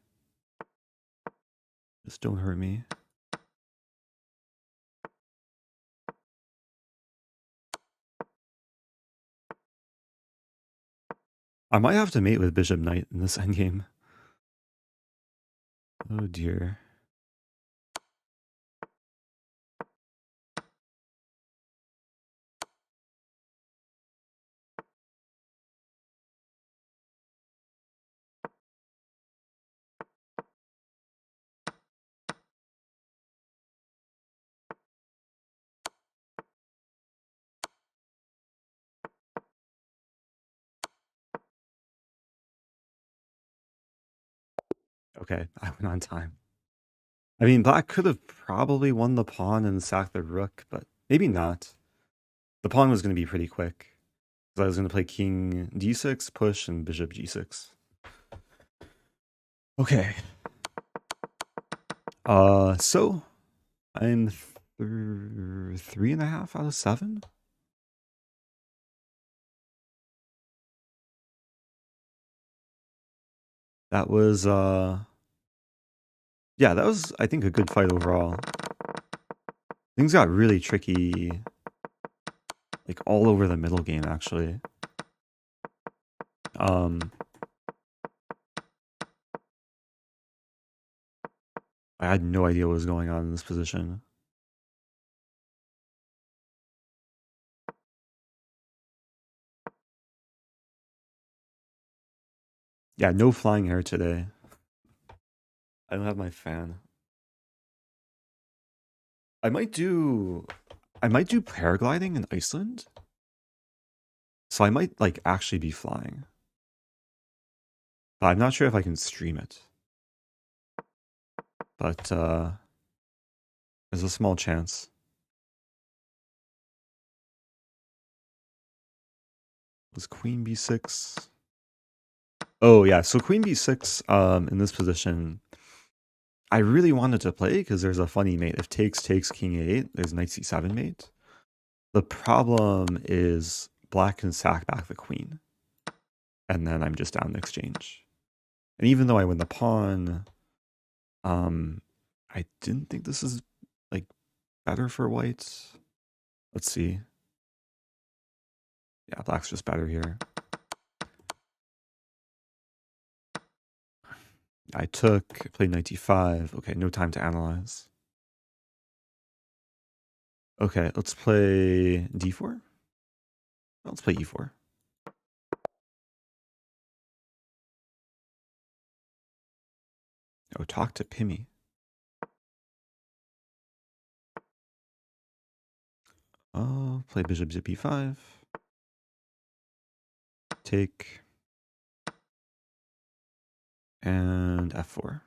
Just don't hurt me. I might have to mate with bishop knight in this endgame. Oh dear. Okay, I went on time. I mean, black could have probably won the pawn and sacked the rook, but maybe not. The pawn was going to be pretty quick. So I was going to play king d6, push, and bishop g6. Okay. So I'm 3.5 out of 7. That was yeah, that was, I think, a good fight overall. Things got really tricky, like all over the middle game, actually. I had no idea what was going on in this position. Yeah, no flying air today. I don't have my fan. I might do paragliding in Iceland. So I might like actually be flying. But I'm not sure if I can stream it. But there's a small chance. Was queen b6? Oh yeah, so queen b6 in this position, I really wanted to play because there's a funny mate. If takes king a8, there's knight c7 mate. The problem is black can sack back the queen. And then I'm just down in exchange. And even though I win the pawn, I didn't think this is like better for white. Let's see. Yeah, black's just better here. I played knight d5. Okay, no time to analyze. Okay, let's play d4. Let's play e4. Oh, talk to Pimmy. Oh, play bishop e5. Take. And f4.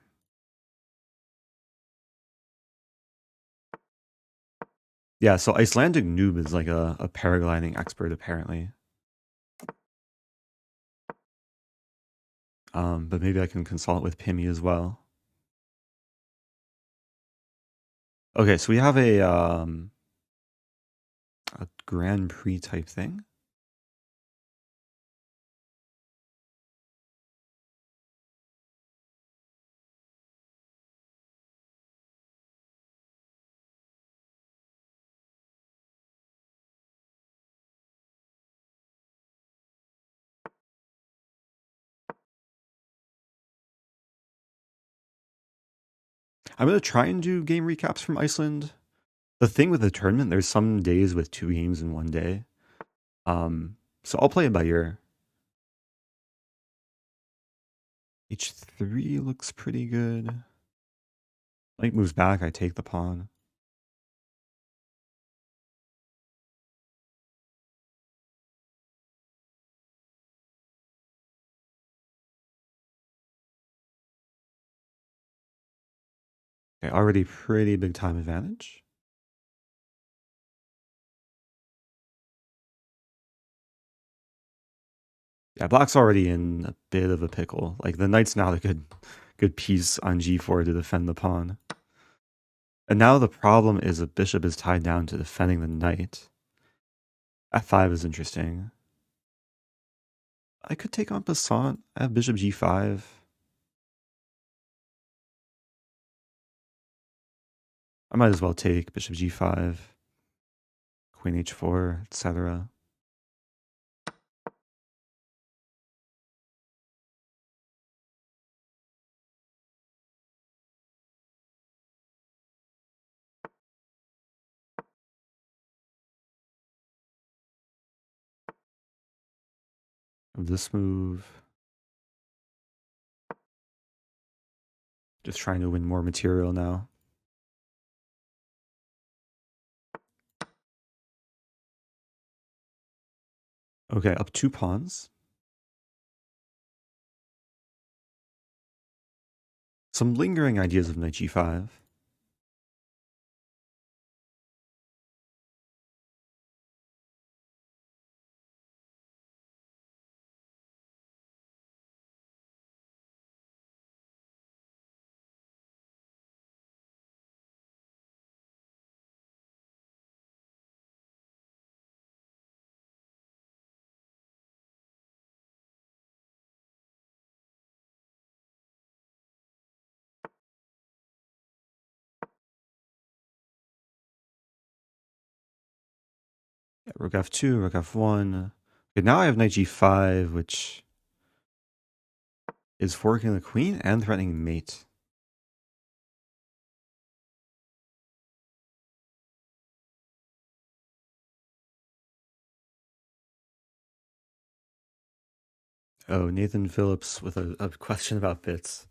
Yeah, so Icelandic noob is like a paragliding expert, apparently. But maybe I can consult with Pimmy as well. Okay, so we have a Grand Prix type thing. I'm going to try and do game recaps from Iceland. The thing with the tournament, there's some days with 2 games in one day. So I'll play it by ear. H3 looks pretty good. Knight moves back, I take the pawn. Okay, already pretty big time advantage. Yeah, black's already in a bit of a pickle. Like, the knight's not a good piece on g4 to defend the pawn. And now the problem is the bishop is tied down to defending the knight. f5 is interesting. I could take on passant. I have bishop g5. I might as well take bishop g5, queen h4, etc. This move. Just trying to win more material now. Okay, up 2 pawns. Some lingering ideas of knight g5. Yeah, rook f2, rook f1. Okay, now I have knight g5, which is forking the queen and threatening mate. Oh, Nathan Phillips with a question about bits.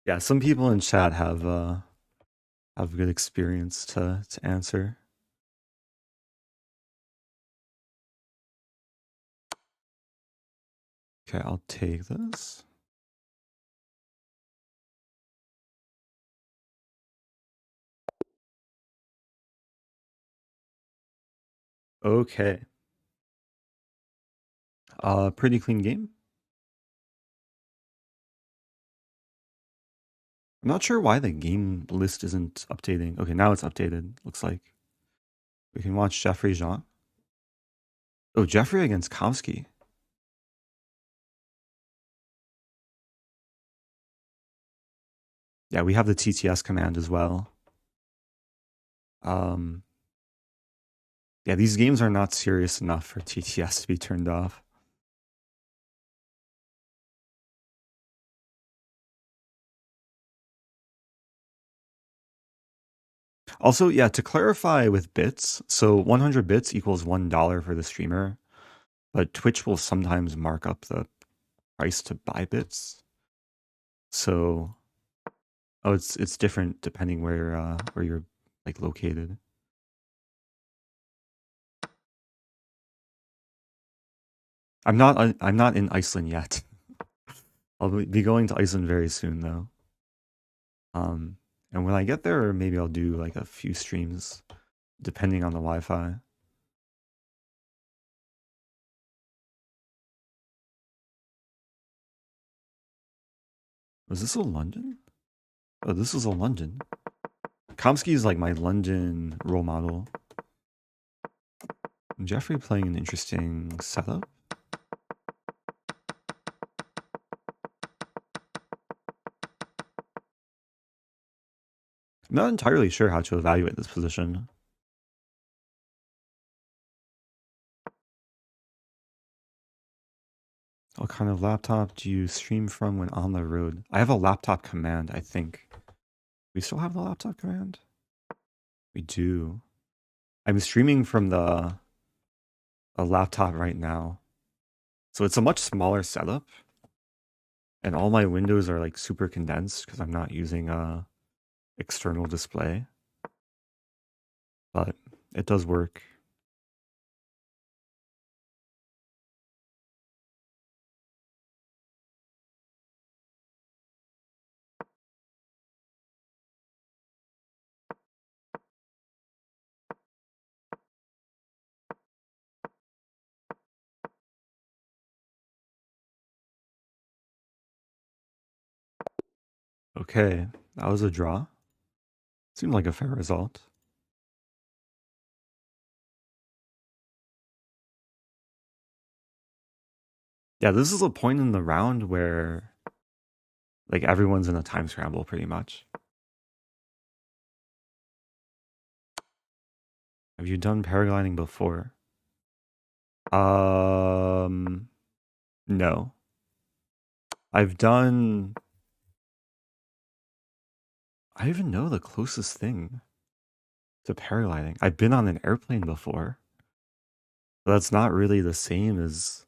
Yeah, some people in chat have good experience to answer. Okay, I'll take this. Okay. Pretty clean game. I'm not sure why the game list isn't updating. Okay, now it's updated, looks like. We can watch Jeffrey Jean. Oh, Jeffrey against Kamsky. Yeah, we have the TTS command as well. Yeah, these games are not serious enough for TTS to be turned off. Also, yeah, to clarify with bits, so 100 bits equals $1 for the streamer, but Twitch will sometimes mark up the price to buy bits. So, oh, it's different depending where you're like located. I'm not in Iceland yet. I'll be going to Iceland very soon though. And when I get there, maybe I'll do like a few streams, depending on the Wi-Fi. Was this a London? Oh, this is a London. Kamsky is like my London role model. Jeffrey playing an interesting setup. I'm not entirely sure how to evaluate this position. What kind of laptop do you stream from when on the road? I have a laptop command, I think. We still have the laptop command? We do. I'm streaming from a laptop right now. So it's a much smaller setup. And all my windows are like super condensed because I'm not using a external display. But it does work. Okay, that was a draw. Seemed like a fair result. Yeah, this is a point in the round where like everyone's in a time scramble pretty much. Have you done paragliding before? No. I've done I even know the closest thing to paragliding. I've been on an airplane before. But that's not really the same as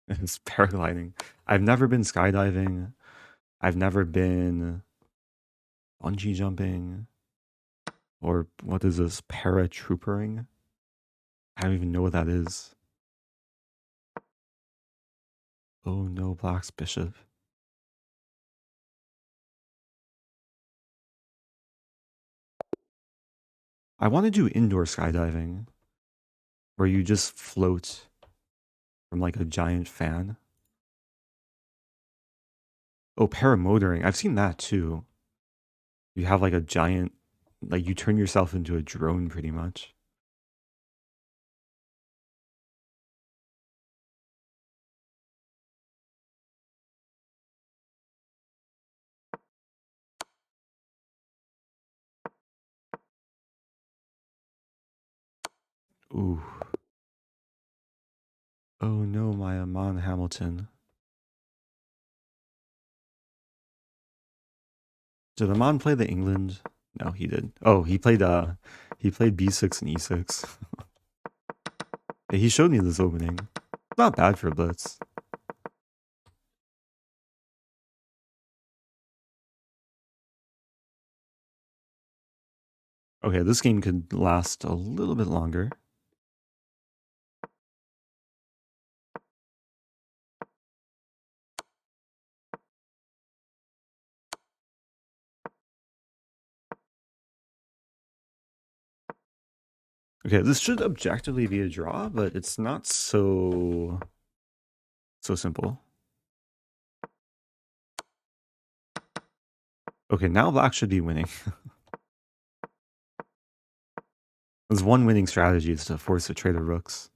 as paragliding. I've never been skydiving. I've never been bungee jumping. Or what is this? Paratroopering? I don't even know what that is. Oh no, Black's Bishop. I want to do indoor skydiving, where you just float from like a giant fan. Oh, paramotoring. I've seen that too. You have like a giant, like you turn yourself into a drone pretty much. Ooh. Oh no, my Amon Hamilton. Did Amon play the England? No, he did. Oh, he played B6 and E6. Yeah, he showed me this opening. Not bad for a blitz. Okay, this game could last a little bit longer. Okay, this should objectively be a draw, but it's not so simple. Okay, now Black should be winning. There's one winning strategy is to force a trade of rooks.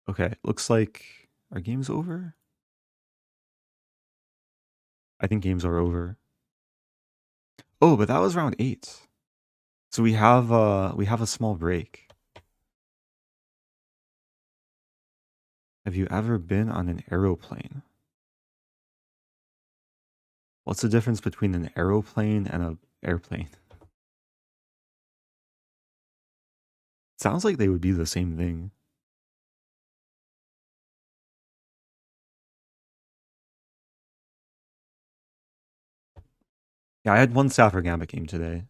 Okay, looks like our game's over. I think games are over. Oh, but that was round 8. So we have a small break. Have you ever been on an aeroplane? What's the difference between an aeroplane and an airplane? Sounds like they would be the same thing. Yeah, I had one Stafford Gambit game today,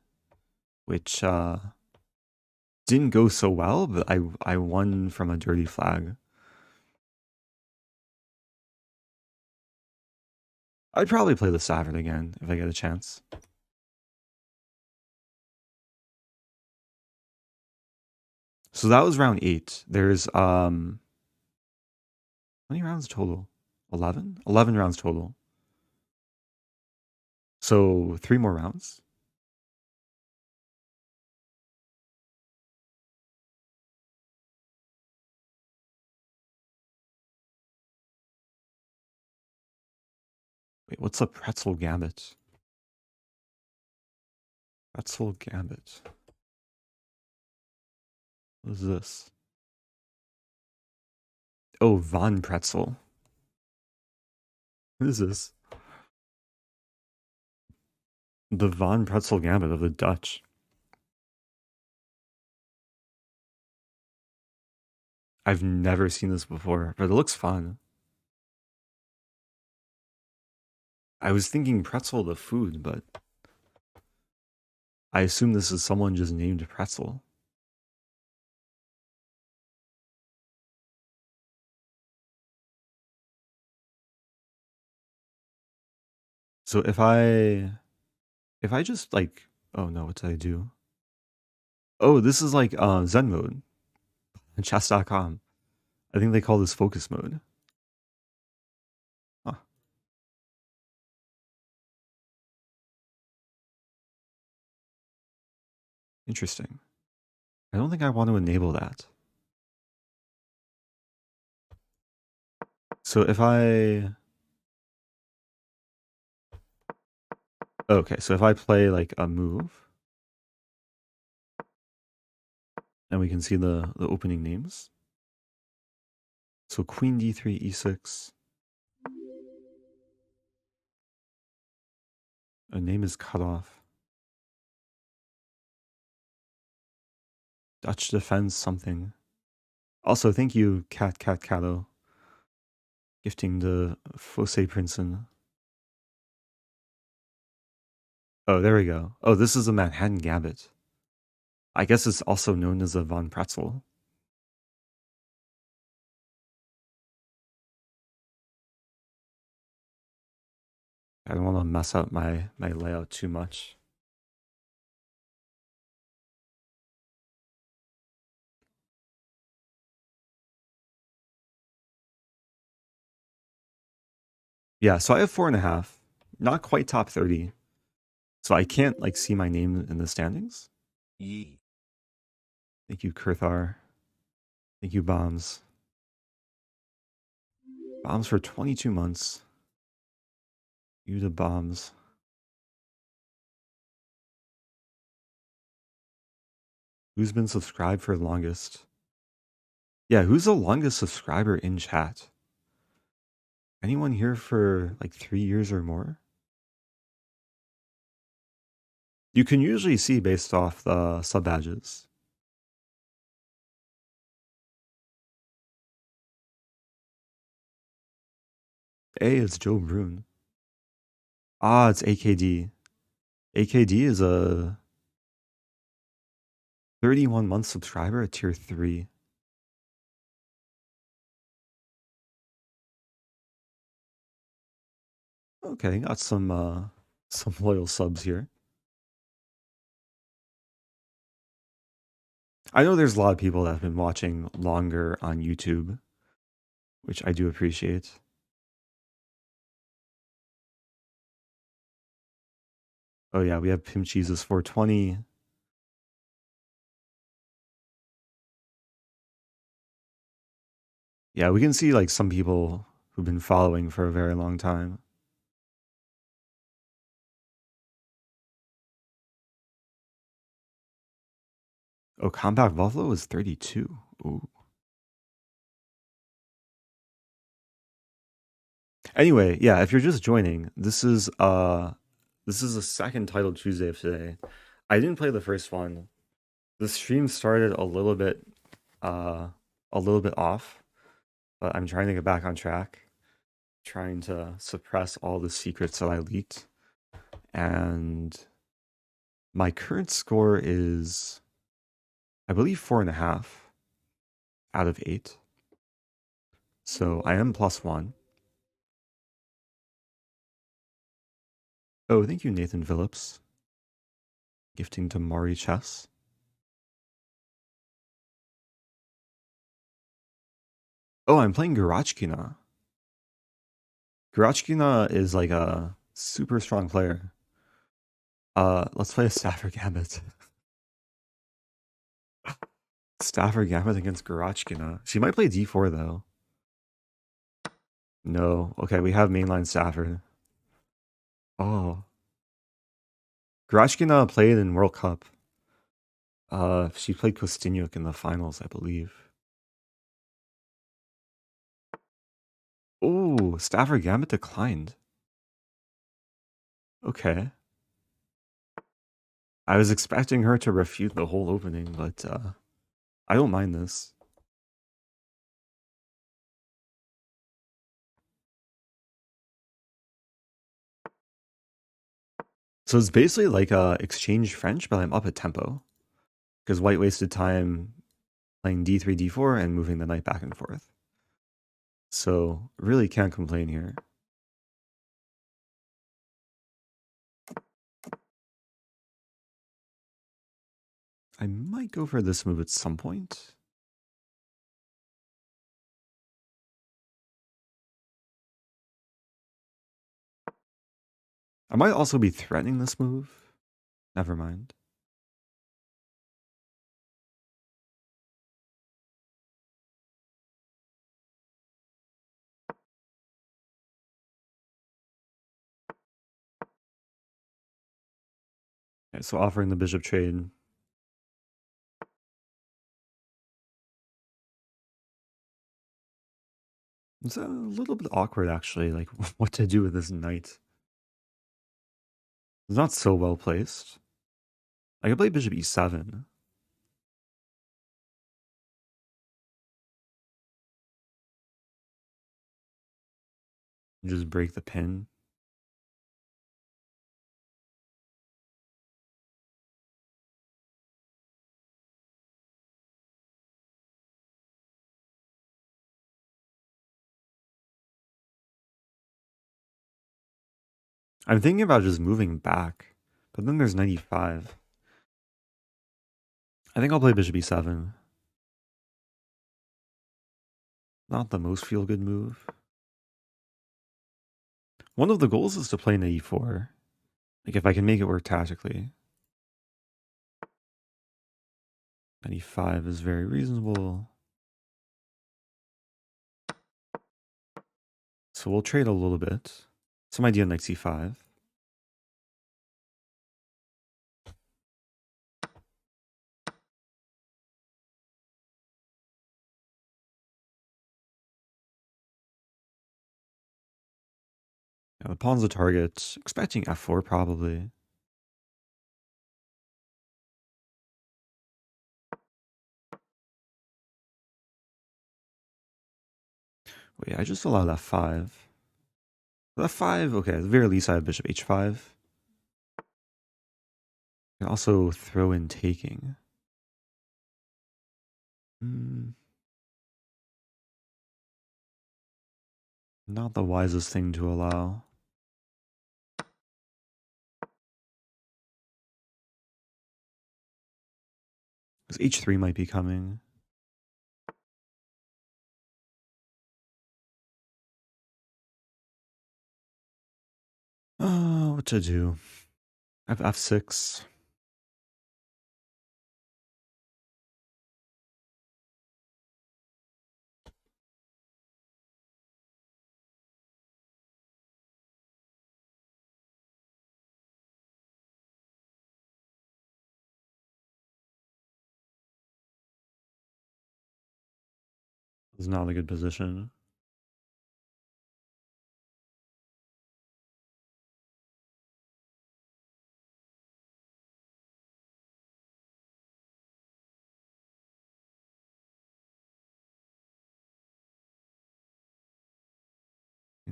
which didn't go so well, but I won from a dirty flag. I'd probably play the Stafford again if I get a chance. So that was round 8. There's how many rounds total? 11? 11 rounds total. So 3 more rounds. Wait, what's a pretzel gambit? Pretzel gambit. What is this? Oh, Von Pretzel. What is this? The Von Pretzel gambit of the Dutch. I've never seen this before, but it looks fun. I was thinking pretzel the food, but I assume this is someone just named Pretzel. So if I just like, oh no, what did I do? Oh, this is like Zen mode in chess.com. I think they call this focus mode. Huh, interesting. I don't think I want to enable that. So if I okay, so if I play like a move, and we can see the opening names. So Queen D3, E6. A name is cut off. Dutch defends something. Also, thank you, Cat Catto, gifting the Fosse Princeton. Oh, there we go. Oh, this is a Manhattan Gambit. I guess it's also known as a Von Pretzel. I don't want to mess up my layout too much. Yeah, so I have 4.5. Not quite top 30. So I can't like see my name in the standings. Yee. Thank you, Kurthar. Thank you, Bombs. Bombs for 22 months. You the Bombs. Who's been subscribed for longest? Yeah, who's the longest subscriber in chat? Anyone here for like 3 years or more? You can usually see based off the sub badges. A is Joe Brune. Ah, it's AKD. AKD is a 31-month subscriber at tier 3. Okay, got some loyal subs here. I know there's a lot of people that have been watching longer on YouTube, which I do appreciate. Oh yeah, we have Pim Cheese's 420. Yeah, we can see like some people who've been following for a very long time. Oh, Compact Buffalo is 32. Ooh. Anyway, yeah, if you're just joining, this is the second Title Tuesday of today. I didn't play the first one. The stream started a little bit off, but I'm trying to get back on track. Trying to suppress all the secrets that I leaked. And my current score is, I believe, 4.5 out of 8. So I am +1. Oh, thank you, Nathan Phillips. Gifting to Mari Chess. Oh, I'm playing Garachkina. Garachkina is like a super strong player. Let's play a Stafford Gambit. Stafford Gambit against Garachkina. She might play D4 though. No. Okay, we have mainline Stafford. Oh. Grashkina played in World Cup. She played Kosteniuk in the finals, I believe. Oh, Stafford Gambit declined. Okay. I was expecting her to refute the whole opening, but I don't mind this. So it's basically like exchange French, but I'm up at tempo. Because white wasted time playing d3, d4, and moving the knight back and forth. So really can't complain here. I might go for this move at some point. I might also be threatening this move. Never mind. Okay, so offering the bishop trade. It's a little bit awkward, actually, like what to do with this knight. It's not so well placed. I could play bishop e7. And just break the pin. I'm thinking about just moving back, but then there's 95. I think I'll play bishop e7. Not the most feel-good move. One of the goals is to play knight e4. Like, if I can make it work tactically. Knight e5 is very reasonable. So we'll trade a little bit. Some idea knight c5. Yeah, the pawn's a target. Expecting f4 probably. Wait, I just allowed f5. F5, okay, at the very least I have bishop h5. I can also throw in taking. Not the wisest thing to allow. Because h3 might be coming. Oh, what to do? I have f6. It's not a good position.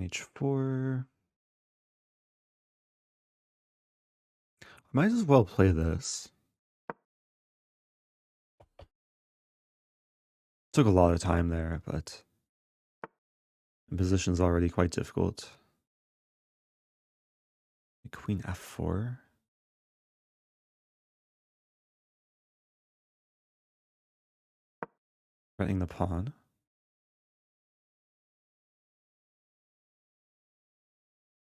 h4. I might as well play this. Took a lot of time there, but the position's already quite difficult. Queen f4. Threatening the pawn.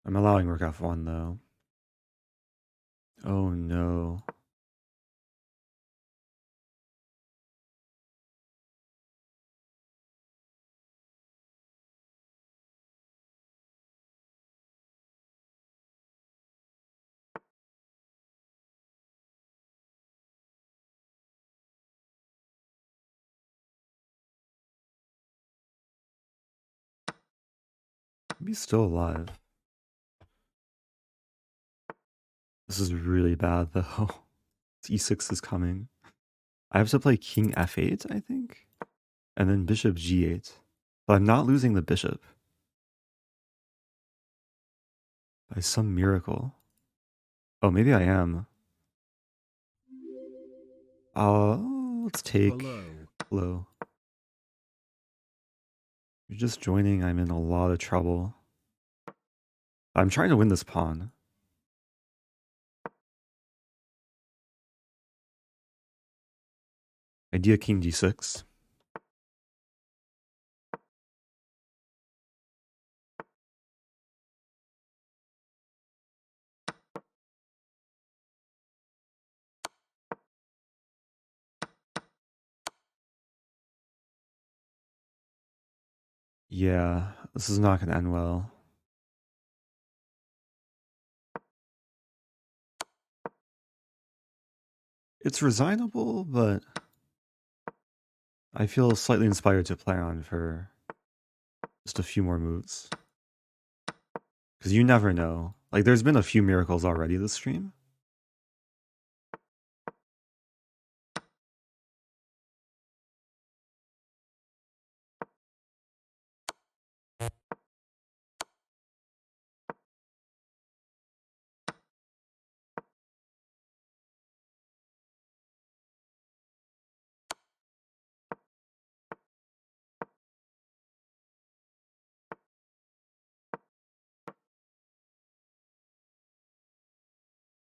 I'm allowing rook f1 though. Oh no. Maybe he's still alive. This is really bad though. E6 is coming. I have to play king f8, I think? And then bishop g8. But I'm not losing the bishop. By some miracle. Oh, maybe I am. Let's take... Hello. You're just joining, I'm in a lot of trouble. I'm trying to win this pawn. Idea king d6. Yeah, this is not going to end well. It's resignable, but I feel slightly inspired to play on for just a few more moves. Because you never know. Like, there's been a few miracles already this stream.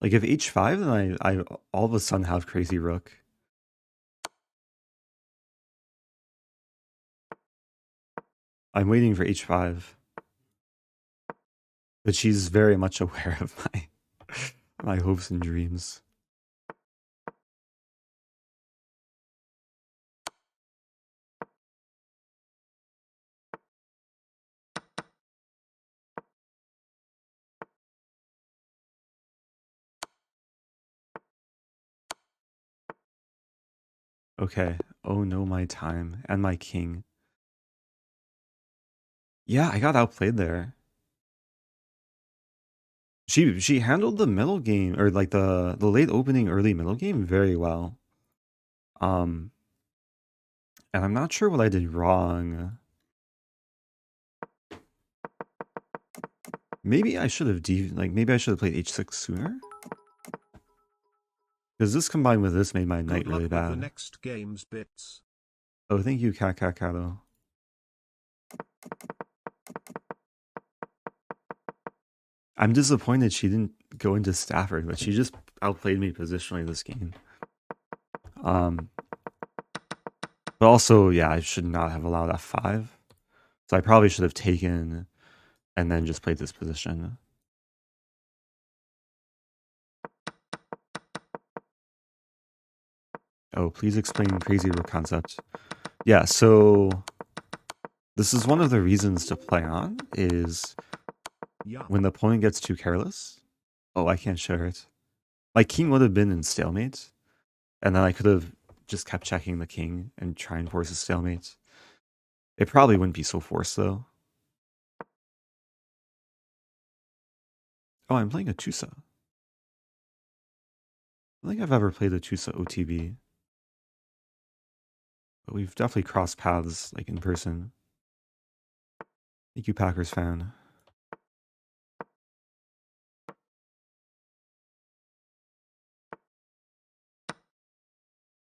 Like, if h5, then I all of a sudden have crazy rook. I'm waiting for h5. But she's very much aware of my hopes and dreams. Okay. Oh no, my time. And my king. Yeah, I got outplayed there. She handled the middle game, or like the late opening, early middle game very well. And I'm not sure what I did wrong. Maybe I should have maybe I should have played h6 sooner. Because this combined with this made my knight really bad. The next game's bits. Oh, thank you, Kakakato. I'm disappointed she didn't go into Stafford, but she just outplayed me positionally this game. But also, yeah, I should not have allowed f5. So I probably should have taken and then just played this position. Oh, please explain crazy rook concept. Yeah, so this is one of the reasons to play on is when the opponent gets too careless. Oh, I can't share it. My king would have been in stalemate, and then I could have just kept checking the king and try and force a stalemate. It probably wouldn't be so forced, though. Oh, I'm playing a Tusa. I don't think I've ever played a Tusa OTB. But we've definitely crossed paths, like, in person. Thank you, Packers fan.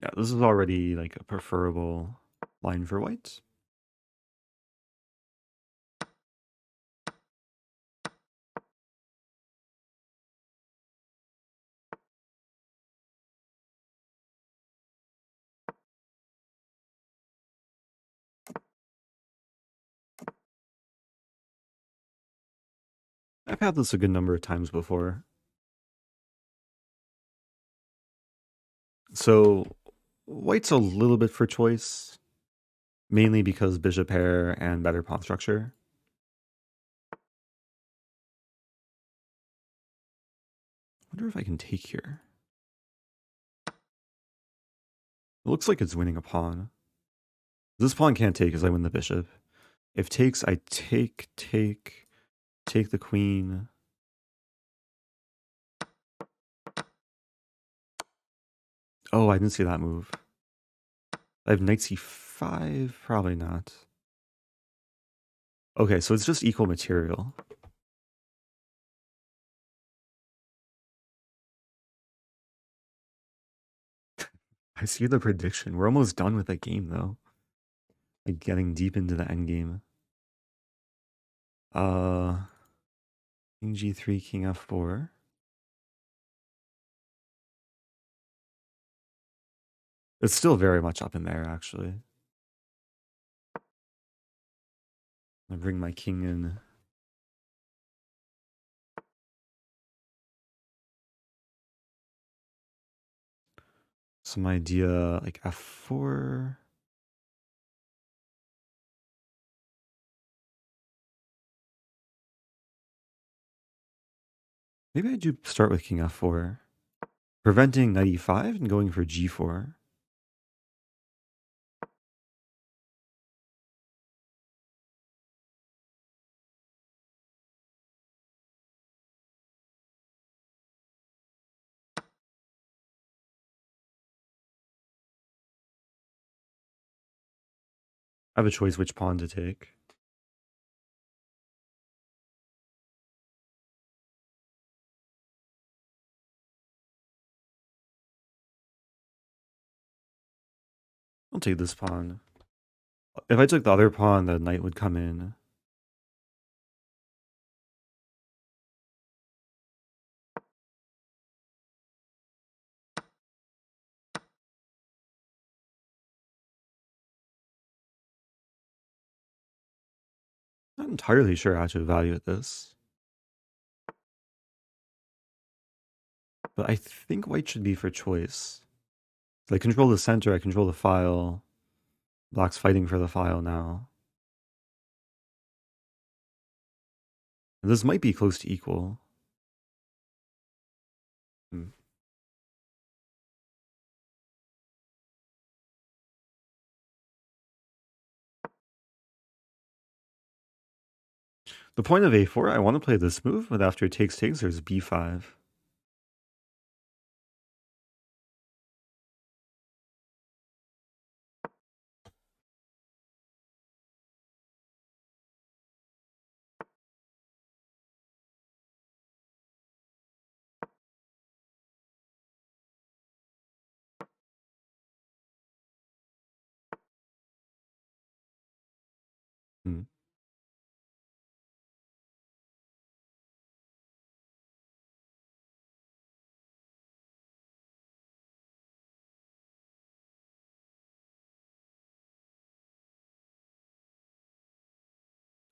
Yeah, this is already, like, a preferable line for white. I've had this a good number of times before. So, white's a little bit for choice, mainly because bishop pair and better pawn structure. I wonder if I can take here. It looks like it's winning a pawn. This pawn can't take because I win the bishop. If takes, I take. take the queen. Oh, I didn't see that move. I have knight c5, probably not. Okay, so it's just equal material. I see the prediction. We're almost done with the game, though. Like, getting deep into the end game. King g3, king f4. It's still very much up in there, actually. I bring my king in. Some idea like f4. Maybe I do start with king f4. Preventing knight e5 and going for g4. I have a choice which pawn to take. I'll take this pawn. If I took the other pawn, the knight would come in. Not entirely sure how to evaluate this. But I think white should be for choice. So I control the center, I control the file. Black's fighting for the file now. And this might be close to equal. The point of a4, I want to play this move, but after it takes, there's b5. Hmm.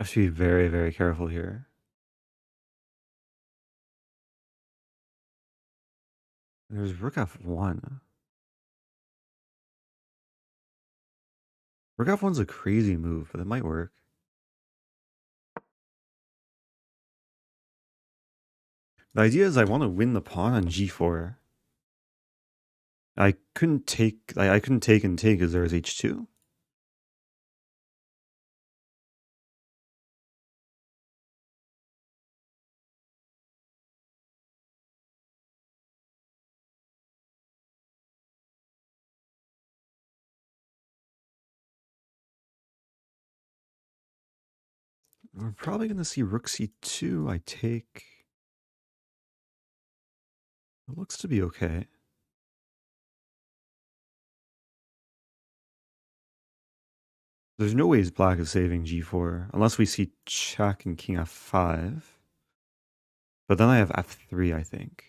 I have to be very, very careful here. There's rook f1. Rook f1's a crazy move, but it might work. The idea is I want to win the pawn on g4. I couldn't take and take because there was h2. We're probably going to see rook c2. I take. It looks to be okay. There's no ways black is saving g4 unless we see check and king f5. But then I have f3, I think.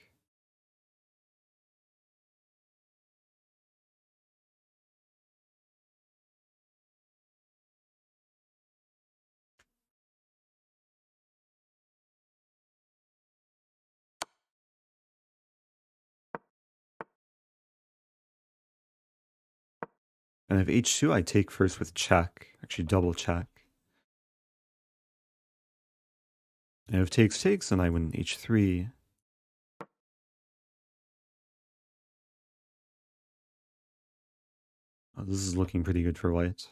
And if h2, I take first with check. Actually, double check. And if takes, then I win h3. Oh, this is looking pretty good for white.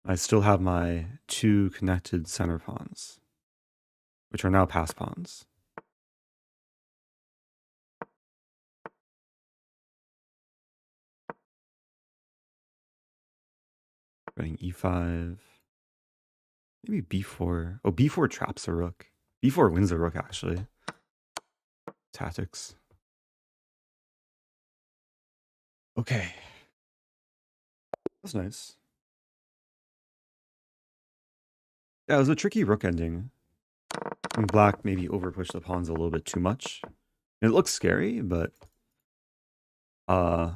I still have my 2 connected center pawns, which are now pass pawns. Going e5. Maybe b4. Oh, b4 traps a rook. b4 wins a rook, actually. Tactics. Okay. That's nice. Yeah, it was a tricky rook ending. I think black maybe overpushed the pawns a little bit too much. It looks scary, but yeah,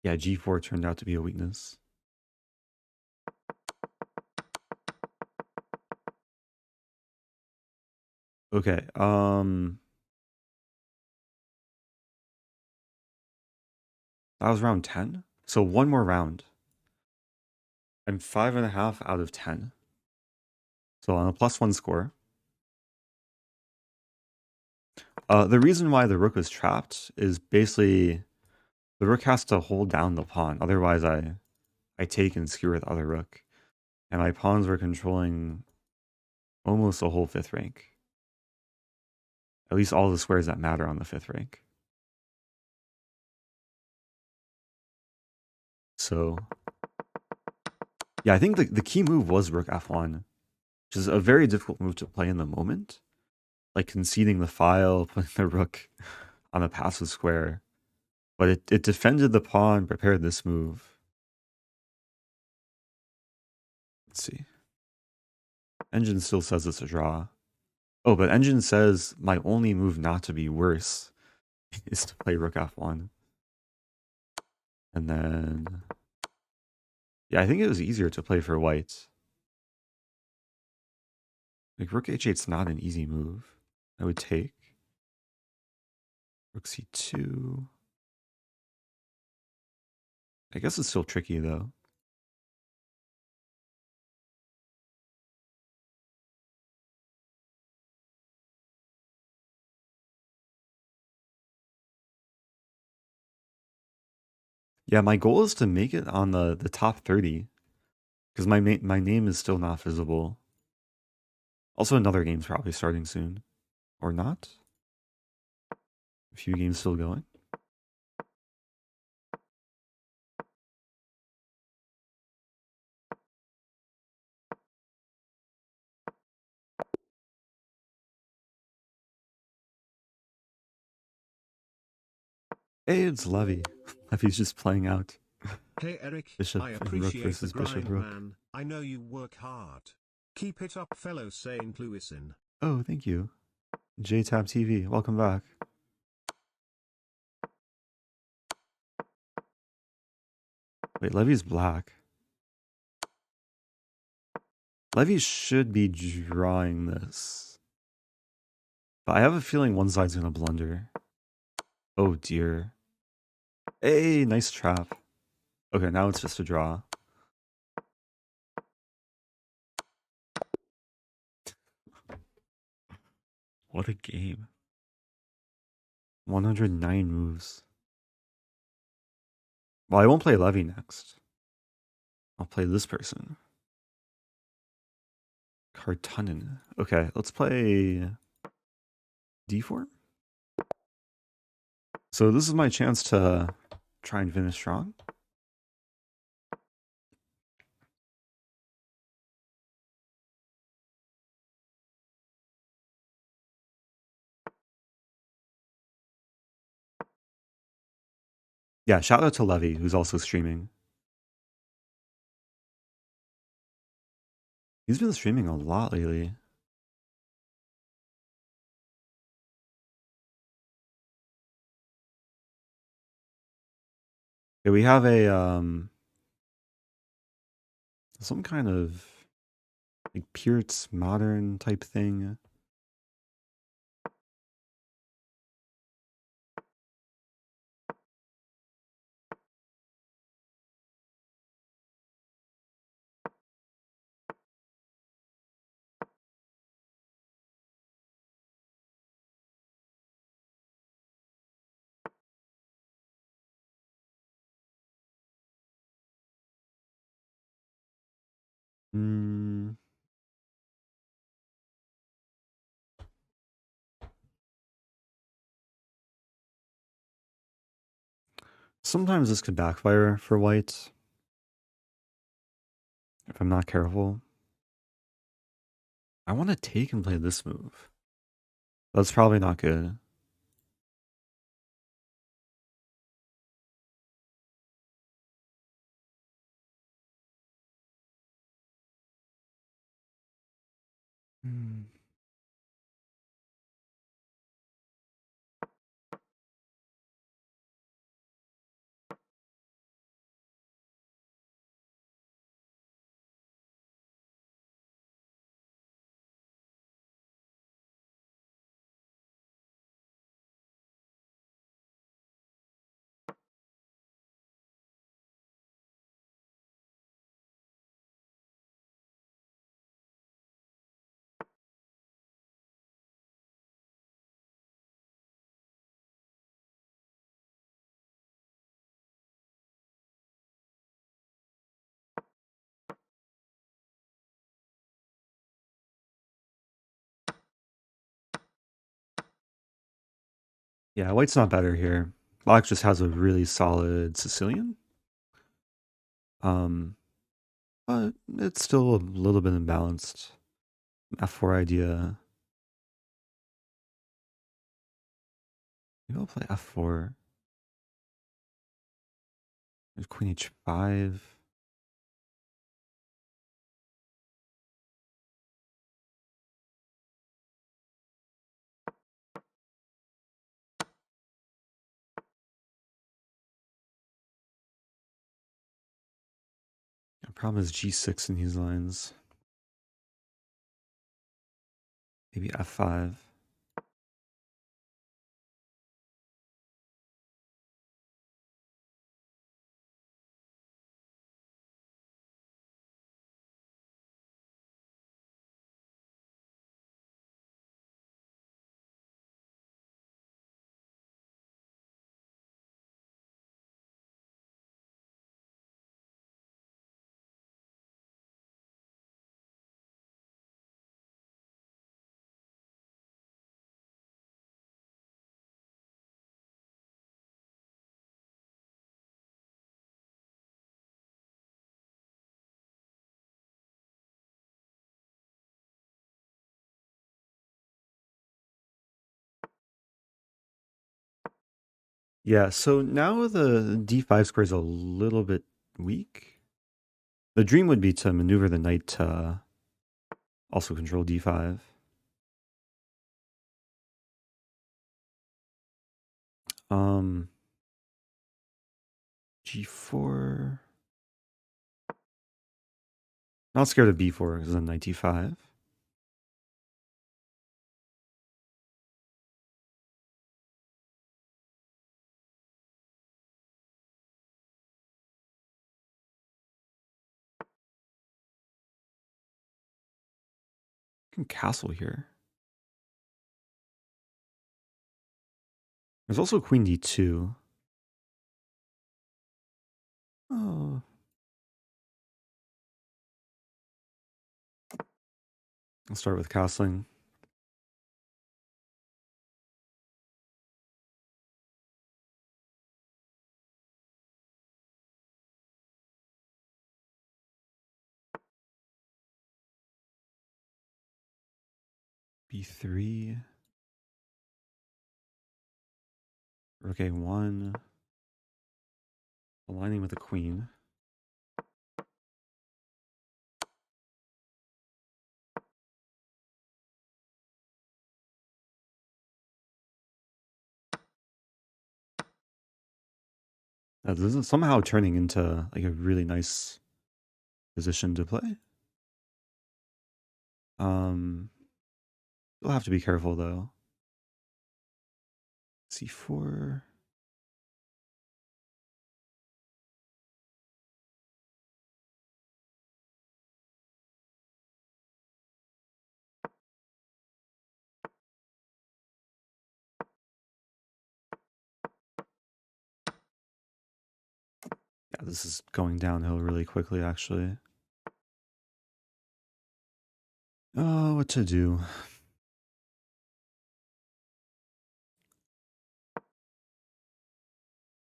g4 turned out to be a weakness. Okay, that was round 10. So one more round. I'm 5.5 out of 10. So on a +1 score. The reason why the rook was trapped is basically the rook has to hold down the pawn. Otherwise, I take and skewer the other rook. And my pawns were controlling almost the whole 5th rank. At least all the squares that matter on the 5th rank. So, yeah, I think the key move was rook f1, which is a very difficult move to play in the moment. Like conceding the file, putting the rook on a passive square. But it defended the pawn, prepared this move. Let's see. Engine still says it's a draw. Oh, but Engine says my only move not to be worse is to play rook f1. And then... yeah, I think it was easier to play for white. Like, rook h8's not an easy move. I would take. Rook c2. I guess it's still tricky, though. Yeah, my goal is to make it on the top 30. Because my name is still not visible. Also, another game's probably starting soon. Or not? A few games still going. Hey, it's Levy. Levy's just playing out. Hey Eric, Bishop I and rook appreciate the versus bishop grind, rook. man. I know you work hard. Keep it up, fellow St. Louisan. Oh, thank you. JTab TV, welcome back. Wait, Levy's black. Levy should be drawing this. But I have a feeling one side's gonna blunder. Oh dear. Hey, nice trap. Okay, now it's just a draw. What a game. 109 moves. Well, I won't play Levy next. I'll play this person. Kartunen. Okay, let's play d4. So this is my chance to try and finish strong. Yeah, shout out to Levy, who's also streaming. He's been streaming a lot lately. Yeah, we have a some kind of like Peart's modern type thing. Mm, sometimes this could backfire for white if I'm not careful. I want to take and play this move. That's probably not good. Hmm. Yeah, white's not better here. Black just has a really solid Sicilian. Um, but it's still a little bit imbalanced. F4 idea. Maybe I'll play F4. There's Queen H5. The problem is G6 in these lines. Maybe F5. Yeah, so now the D5 square is a little bit weak. The dream would be to maneuver the knight to also control D5. Um, G4. Not scared of B4 because of knight D5. Can castle here. There's also Queen D2. Oh. I'll start with castling. B3. Rook A1. Aligning with the queen. This is somehow turning into like a really nice position to play. You'll have to be careful though. C4. Yeah, this is going downhill really quickly actually. Oh, what to do?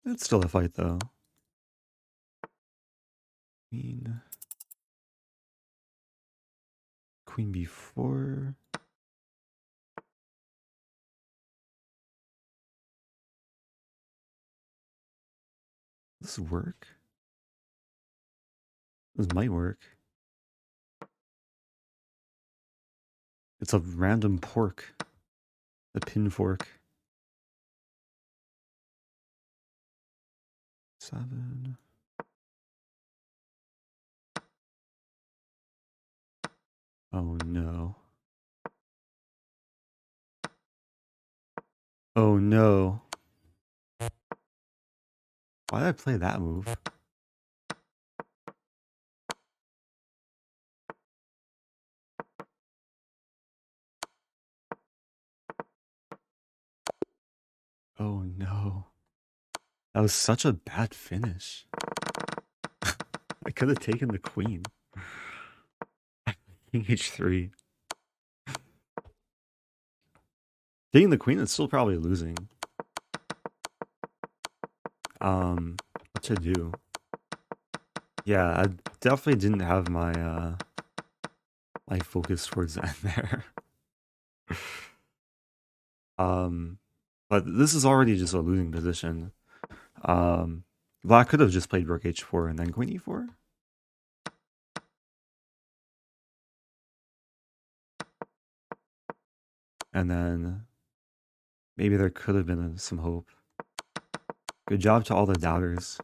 It's still a fight, though. Queen b4. This work? This might work. It's a random pork. A pin fork. 7. Oh no. Oh no. Why did I play that move? Oh no. That was such a bad finish. I could have taken the queen. King h3. Taking the queen is still probably losing. What to do? Yeah, I definitely didn't have my my focus towards the end there. But this is already just a losing position. Black could have just played rook h4 and then queen e4. And then maybe there could have been some hope. Good job to all the doubters.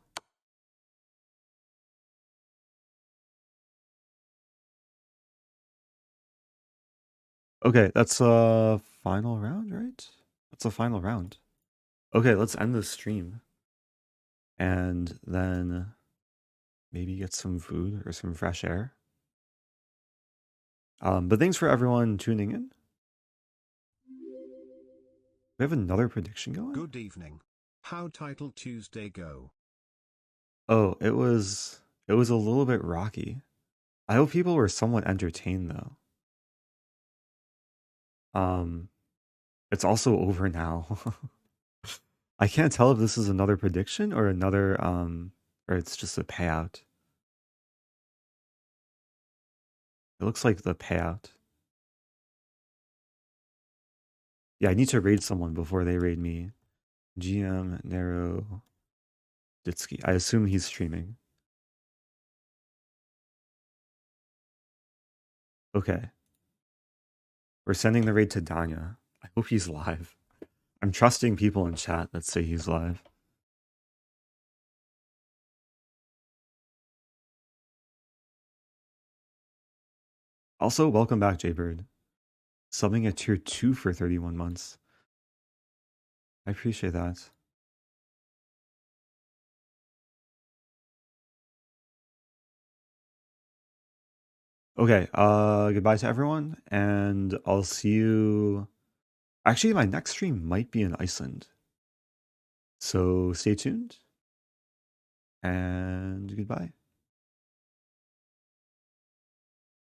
Okay, that's a final round, right? That's a final round. Okay, let's end the stream. And then maybe get some food or some fresh air. But thanks for everyone tuning in. We have another prediction going? Good evening. How Title Tuesday go? Oh, it was a little bit rocky. I hope people were somewhat entertained though. It's also over now. I can't tell if this is another prediction or another or it's just a payout. It looks like the payout. Yeah, I need to raid someone before they raid me. GM Narrow Ditsky. I assume he's streaming. Okay. We're sending the raid to Danya. I hope he's live. I'm trusting people in chat that say he's live. Also, welcome back, Jaybird. Subbing at tier 2 for 31 months. I appreciate that. Okay, goodbye to everyone, and I'll see you... Actually, my next stream might be in Iceland. So stay tuned, and goodbye.